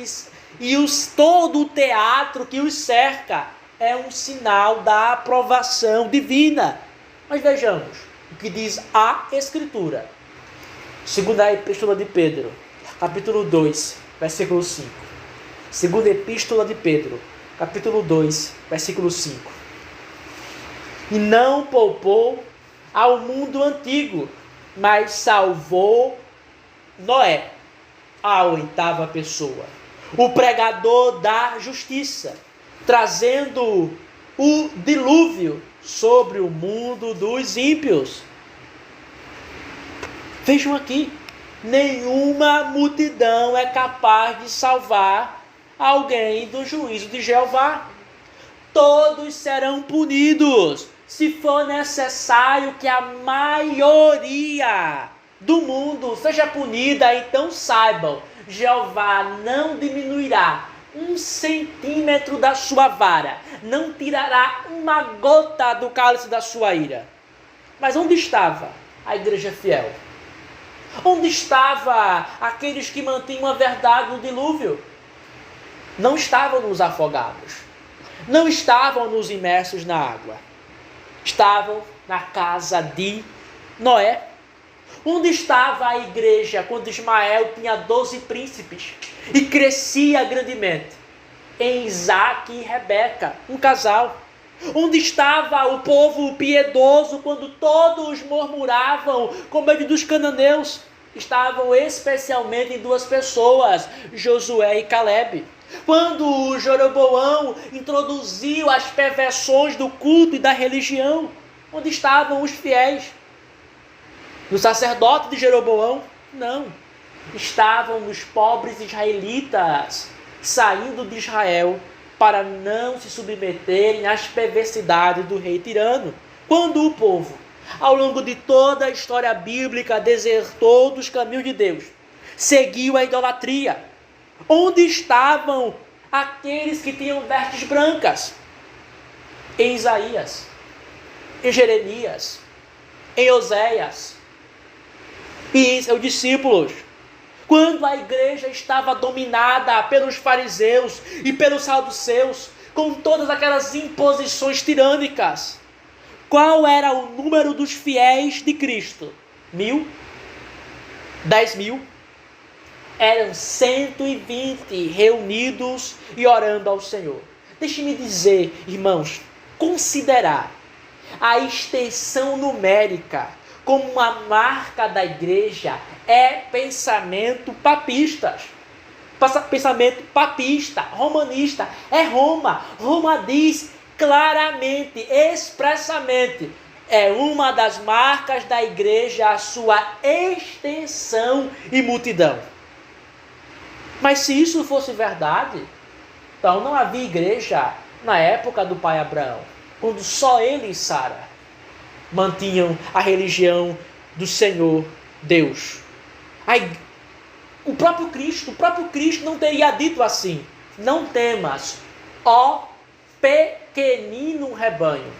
e todo o teatro que os cerca é um sinal da aprovação divina. Mas vejamos o que diz a Escritura. Segunda Epístola de Pedro, capítulo 2, versículo 5. Segunda Epístola de Pedro, capítulo 2, versículo 5. E não poupou ao mundo antigo, mas salvou Noé, a oitava pessoa, o pregador da justiça, trazendo o dilúvio sobre o mundo dos ímpios. Vejam aqui, nenhuma multidão é capaz de salvar alguém do juízo de Jeová. Todos serão punidos, se for necessário que a maioria do mundo seja punida. Então saibam, Jeová não diminuirá 1 centímetro da sua vara, não tirará uma gota do cálice da sua ira. Mas onde estava a igreja fiel? Onde estavam aqueles que mantinham a verdade no dilúvio? Não estavam nos afogados, não estavam nos imersos na água, estavam na casa de Noé. Onde estava a igreja quando Ismael tinha 12 príncipes e crescia grandemente? Em Isaac e Rebeca, um casal. Onde estava o povo piedoso quando todos murmuravam com medo dos cananeus? Estavam especialmente em 2 pessoas, Josué e Calebe. Quando Jeroboão introduziu as perversões do culto e da religião, onde estavam os fiéis? No sacerdote de Jeroboão? Não. Estavam nos pobres israelitas, saindo de Israel para não se submeterem às perversidades do rei tirano. Quando o povo ao longo de toda a história bíblica, desertou dos caminhos de Deus, seguiu a idolatria. Onde estavam aqueles que tinham vestes brancas? Em Isaías, em Jeremias, em Oséias e seus discípulos. Quando a igreja estava dominada pelos fariseus e pelos saduceus, com todas aquelas imposições tirânicas, qual era o número dos fiéis de Cristo? 1.000? 10.000? Eram 120 reunidos e orando ao Senhor. Deixe-me dizer, irmãos, considerar a extensão numérica como uma marca da igreja é pensamento papista, romanista. É Roma. Roma diz claramente, expressamente, é uma das marcas da igreja a sua extensão e multidão. Mas se isso fosse verdade, então não havia igreja na época do pai Abraão, quando só ele e Sara mantinham a religião do Senhor Deus. O próprio Cristo não teria dito assim: não temas, ó pequenino rebanho.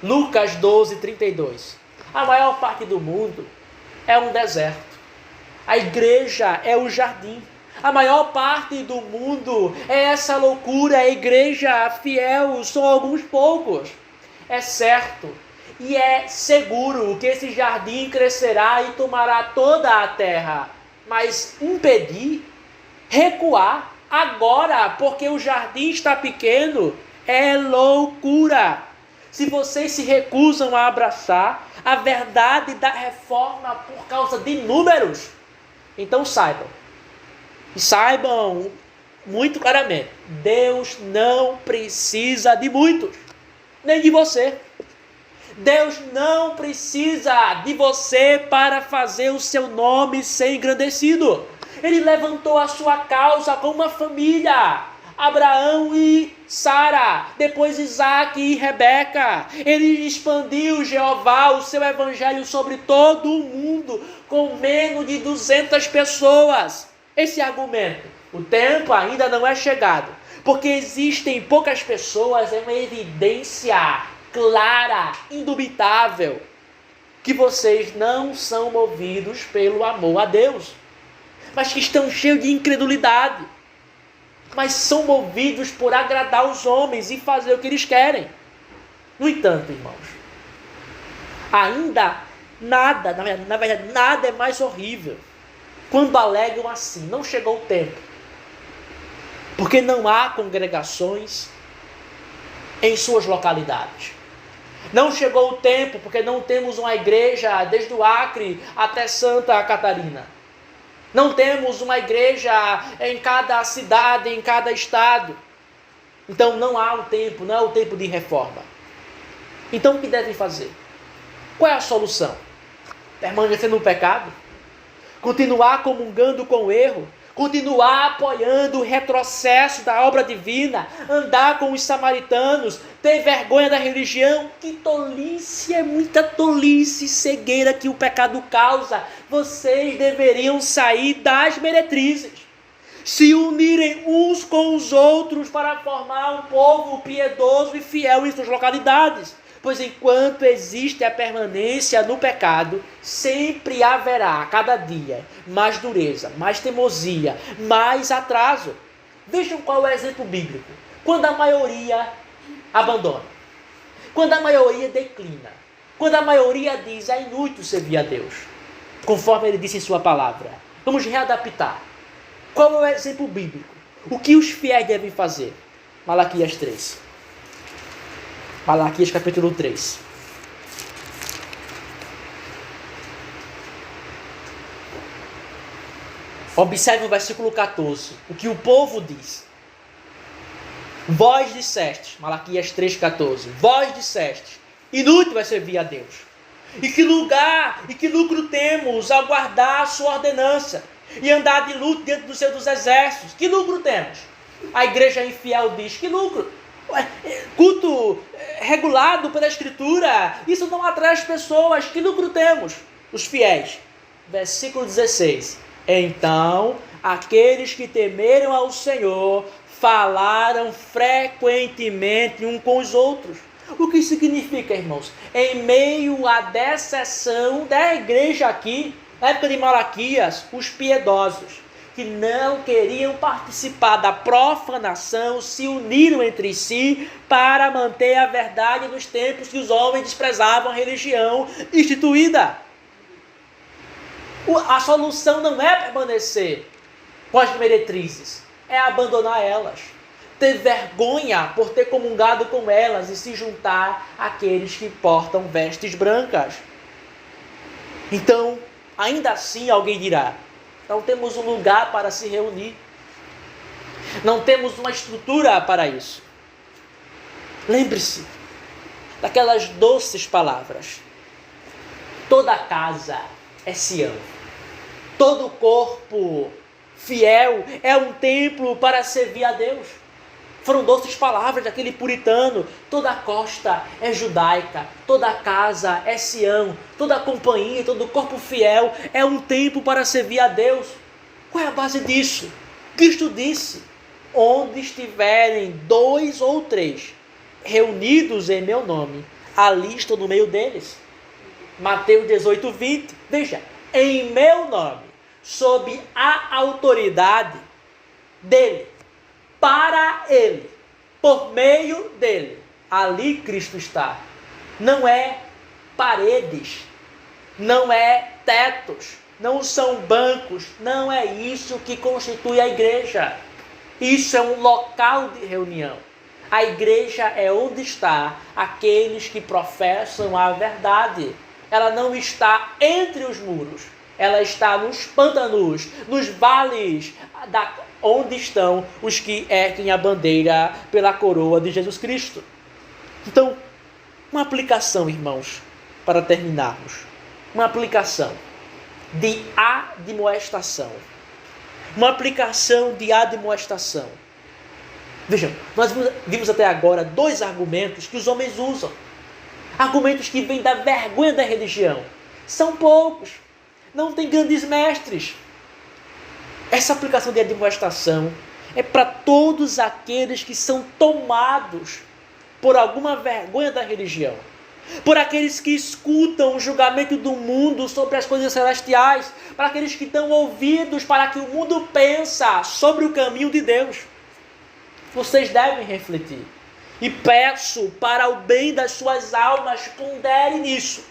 Lucas 12:32. A maior parte do mundo é um deserto. A igreja é o jardim. A maior parte do mundo é essa loucura. A igreja fiel são alguns poucos. É certo e é seguro que esse jardim crescerá e tomará toda a terra. Mas impedir, recuar agora, porque o jardim está pequeno, é loucura. Se vocês se recusam a abraçar a verdade da reforma por causa de números, então saibam muito claramente, Deus não precisa de muitos, nem de você. Deus não precisa de você para fazer o seu nome ser engrandecido. Ele levantou a sua causa com uma família, Abraão e Sara, depois Isaac e Rebeca. Ele expandiu Jeová, o seu evangelho, sobre todo o mundo, com menos de 200 pessoas. Esse argumento, o tempo ainda não é chegado, porque existem poucas pessoas, é uma evidência clara, indubitável, que vocês não são movidos pelo amor a Deus, mas que estão cheios de incredulidade, mas são movidos por agradar os homens e fazer o que eles querem. No entanto, irmãos, ainda nada, na verdade, nada é mais horrível quando alegam assim: não chegou o tempo, porque não há congregações em suas localidades. Não chegou o tempo, porque não temos uma igreja desde o Acre até Santa Catarina. Não temos uma igreja em cada cidade, em cada estado. Então não há o tempo, não é o tempo de reforma. Então o que devem fazer? Qual é a solução? Permanecer no pecado? Continuar comungando com o erro? Continuar apoiando o retrocesso da obra divina? Andar com os samaritanos? Ter vergonha da religião? Que tolice, é muita tolice e cegueira que o pecado causa. Vocês deveriam sair das meretrizes, se unirem uns com os outros para formar um povo piedoso e fiel em suas localidades. Pois enquanto existe a permanência no pecado, sempre haverá, cada dia, mais dureza, mais teimosia, mais atraso. Vejam qual é o exemplo bíblico. Quando a maioria abandona, quando a maioria declina, quando a maioria diz: é inútil servir a Deus, conforme ele disse em sua palavra. Vamos readaptar. Qual é o exemplo bíblico? O que os fiéis devem fazer? Malaquias 3. Malaquias capítulo 3. Observe o versículo 14. O que o povo diz. Vós dissestes, Malaquias 3,14. Vós dissestes: inútil é servir a Deus. E que lugar e que lucro temos ao guardar a sua ordenança e andar de luto diante do Senhor dos exércitos? Que lucro temos? A igreja infiel diz: que lucro? culto regulado pela Escritura, isso não atrai as pessoas. Que lucro temos? Os fiéis. Versículo 16. Então, aqueles que temeram ao Senhor falaram frequentemente uns com os outros. O que significa, irmãos? Em meio à deserção da igreja aqui, na época de Malaquias, os piedosos, que não queriam participar da profanação, se uniram entre si para manter a verdade nos tempos que os homens desprezavam a religião instituída. A solução não é permanecer com as meretrizes, é abandonar elas. Ter vergonha por ter comungado com elas e se juntar àqueles que portam vestes brancas. Então, ainda assim alguém dirá, não temos um lugar para se reunir. Não temos uma estrutura para isso. Lembre-se daquelas doces palavras. Toda casa é Sião. Todo corpo fiel é um templo para servir a Deus. Foram doces palavras daquele puritano. Toda costa é judaica, toda casa é Sião, toda companhia, todo corpo fiel é um templo para servir a Deus. Qual é a base disso? Cristo disse, onde estiverem 2 ou 3 reunidos em meu nome, ali estou no meio deles. Mateus 18, 20. Veja, em meu nome, sob a autoridade dele, para ele, por meio dele, ali Cristo está. Não é paredes, não é tetos, não são bancos, não é isso que constitui a igreja. Isso é um local de reunião. A igreja é onde está aqueles que professam a verdade. Ela não está entre os muros, ela está nos pântanos, nos vales, onde estão os que erguem a bandeira pela coroa de Jesus Cristo. Então, uma aplicação, irmãos, para terminarmos. Uma aplicação de admoestação. Uma aplicação de admoestação. Vejam, nós vimos até agora 2 argumentos que os homens usam. Argumentos que vêm da vergonha da religião. São poucos. Não tem grandes mestres. Essa aplicação de admoestação é para todos aqueles que são tomados por alguma vergonha da religião. Por aqueles que escutam o julgamento do mundo sobre as coisas celestiais. Para aqueles que dão ouvidos para que o mundo pensa sobre o caminho de Deus. Vocês devem refletir. E peço para o bem das suas almas, pondere nisso.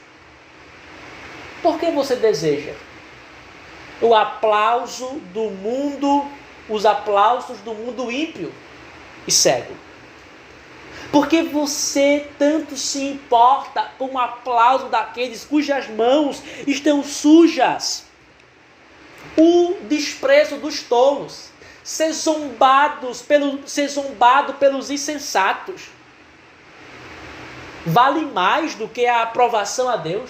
Por que você deseja o aplauso do mundo, os aplausos do mundo ímpio e cego? Por que você tanto se importa com o aplauso daqueles cujas mãos estão sujas? O desprezo dos tolos. Ser zombado pelos insensatos vale mais do que a aprovação a Deus?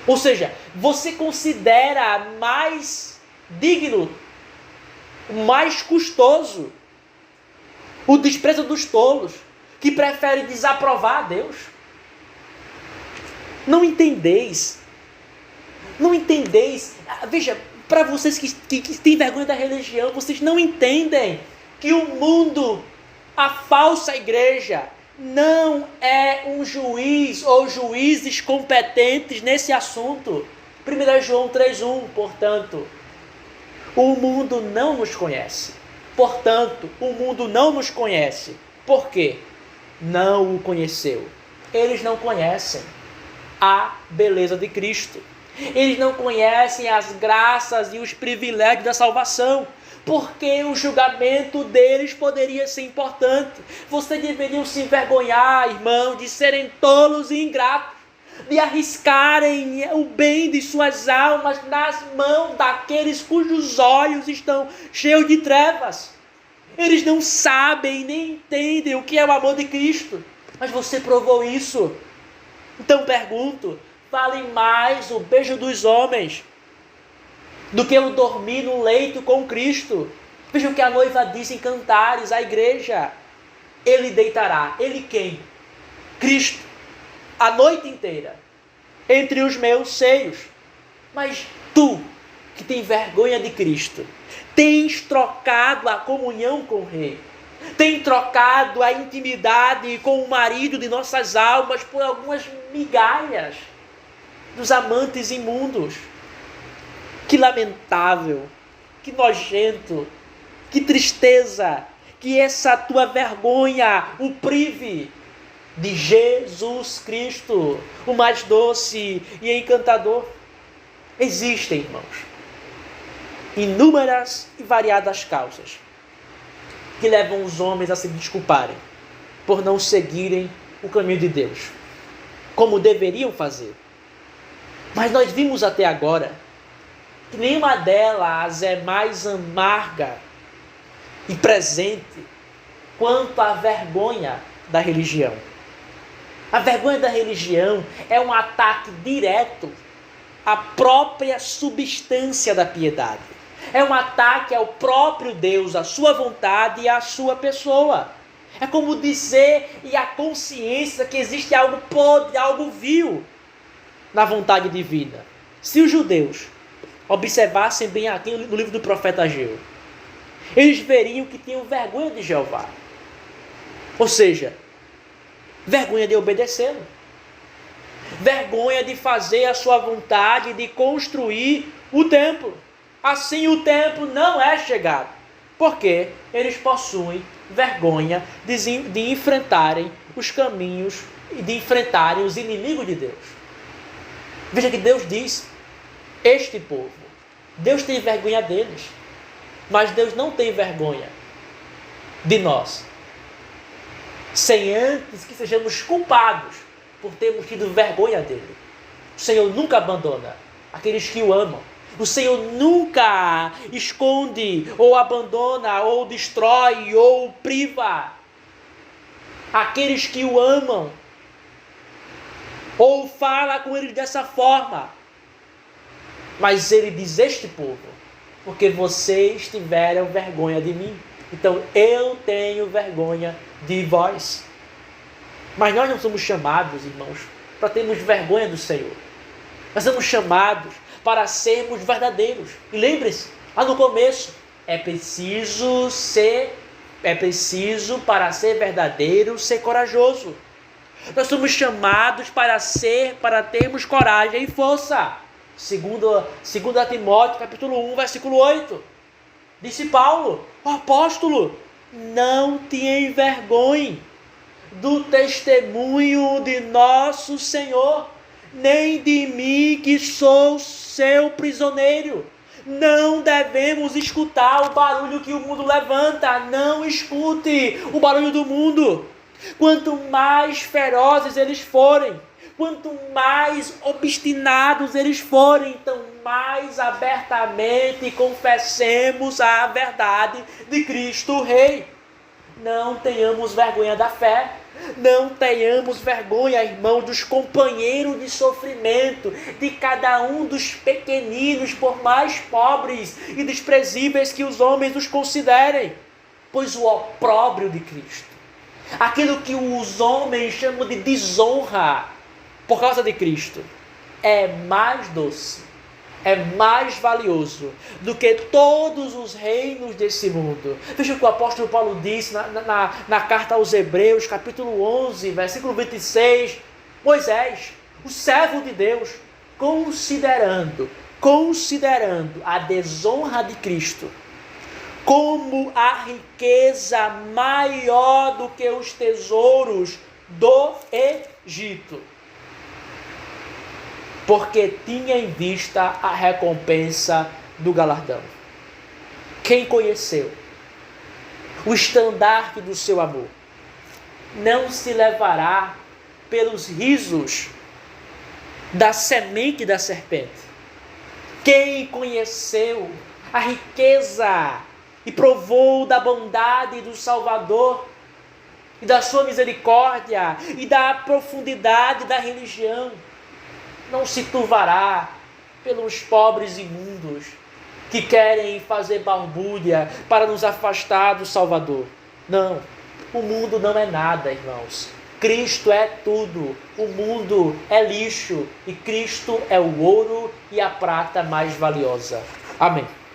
Ou seja, você considera mais digno, mais custoso o desprezo dos tolos, que prefere desaprovar a Deus? Não entendeis. Veja, para vocês que têm vergonha da religião, vocês não entendem que o mundo, a falsa igreja, não é um juiz ou juízes competentes nesse assunto. 1 João 3,1, portanto, o mundo não nos conhece. Portanto, o mundo não nos conhece. Por quê? Não o conheceu. Eles não conhecem a beleza de Cristo. Eles não conhecem as graças e os privilégios da salvação. Porque o julgamento deles poderia ser importante. Vocês deveriam se envergonhar, irmão, de serem tolos e ingratos, de arriscarem o bem de suas almas nas mãos daqueles cujos olhos estão cheios de trevas. Eles não sabem nem entendem o que é o amor de Cristo. Mas você provou isso. Então pergunto, vale mais o beijo dos homens do que eu dormir no leito com Cristo? Veja o que a noiva diz em Cantares à igreja. ele deitará. Ele quem? Cristo. A noite inteira. Entre os meus seios. Mas tu, que tem vergonha de Cristo, tens trocado a comunhão com o Rei. Tem trocado a intimidade com o marido de nossas almas por algumas migalhas dos amantes imundos. Que lamentável, que nojento, que tristeza, que essa tua vergonha o prive de Jesus Cristo, o mais doce e encantador. Existem, irmãos, inúmeras e variadas causas que levam os homens a se desculparem por não seguirem o caminho de Deus, como deveriam fazer. Mas nós vimos até agora que nenhuma delas é mais amarga e presente quanto a vergonha da religião. A vergonha da religião é um ataque direto à própria substância da piedade. É um ataque ao próprio Deus, à sua vontade e à sua pessoa. É como dizer e a consciência que existe algo podre, algo vil na vontade divina. Se os judeus observassem bem aqui no livro do profeta Ageu, eles veriam que tinham vergonha de Jeová. Ou seja, vergonha de obedecê-lo. Vergonha de fazer a sua vontade, de construir o templo. Assim o templo não é chegado, porque eles possuem vergonha de enfrentarem os caminhos e de enfrentarem os inimigos de Deus. Veja que Deus diz, este povo, Deus tem vergonha deles, mas Deus não tem vergonha de nós, sem antes que sejamos culpados por termos tido vergonha dele. O Senhor nunca abandona aqueles que o amam. O Senhor nunca esconde, ou abandona, ou destrói, ou priva aqueles que o amam, ou fala com eles dessa forma. Mas ele diz, este povo, porque vocês tiveram vergonha de mim, então eu tenho vergonha de vós. Mas nós não somos chamados, irmãos, para termos vergonha do Senhor. Nós somos chamados para sermos verdadeiros. E lembre-se, lá no começo, é preciso para ser verdadeiro, ser corajoso. Nós somos chamados para termos coragem e força. Segundo Timóteo, capítulo 1, versículo 8. Disse Paulo, o apóstolo, não te envergonhe do testemunho de nosso Senhor, nem de mim que sou seu prisioneiro. Não devemos escutar o barulho que o mundo levanta. Não escute o barulho do mundo. Quanto mais ferozes eles forem, quanto mais obstinados eles forem, então mais abertamente confessemos a verdade de Cristo Rei. Não tenhamos vergonha da fé. Não tenhamos vergonha, irmãos, dos companheiros de sofrimento, de cada um dos pequeninos, por mais pobres e desprezíveis que os homens os considerem. Pois o opróbrio de Cristo, aquilo que os homens chamam de desonra por causa de Cristo, é mais doce, é mais valioso do que todos os reinos desse mundo. Veja o que o apóstolo Paulo disse na carta aos Hebreus, capítulo 11, versículo 26. Moisés, o servo de Deus, considerando a desonra de Cristo como a riqueza maior do que os tesouros do Egito, porque tinha em vista a recompensa do galardão. Quem conheceu o estandarte do seu amor não se levará pelos risos da semente da serpente. Quem conheceu a riqueza e provou da bondade do Salvador e da sua misericórdia e da profundidade da religião, não se turvará pelos pobres imundos que querem fazer balbúrdia para nos afastar do Salvador. Não, o mundo não é nada, irmãos. Cristo é tudo, o mundo é lixo e Cristo é o ouro e a prata mais valiosa. Amém.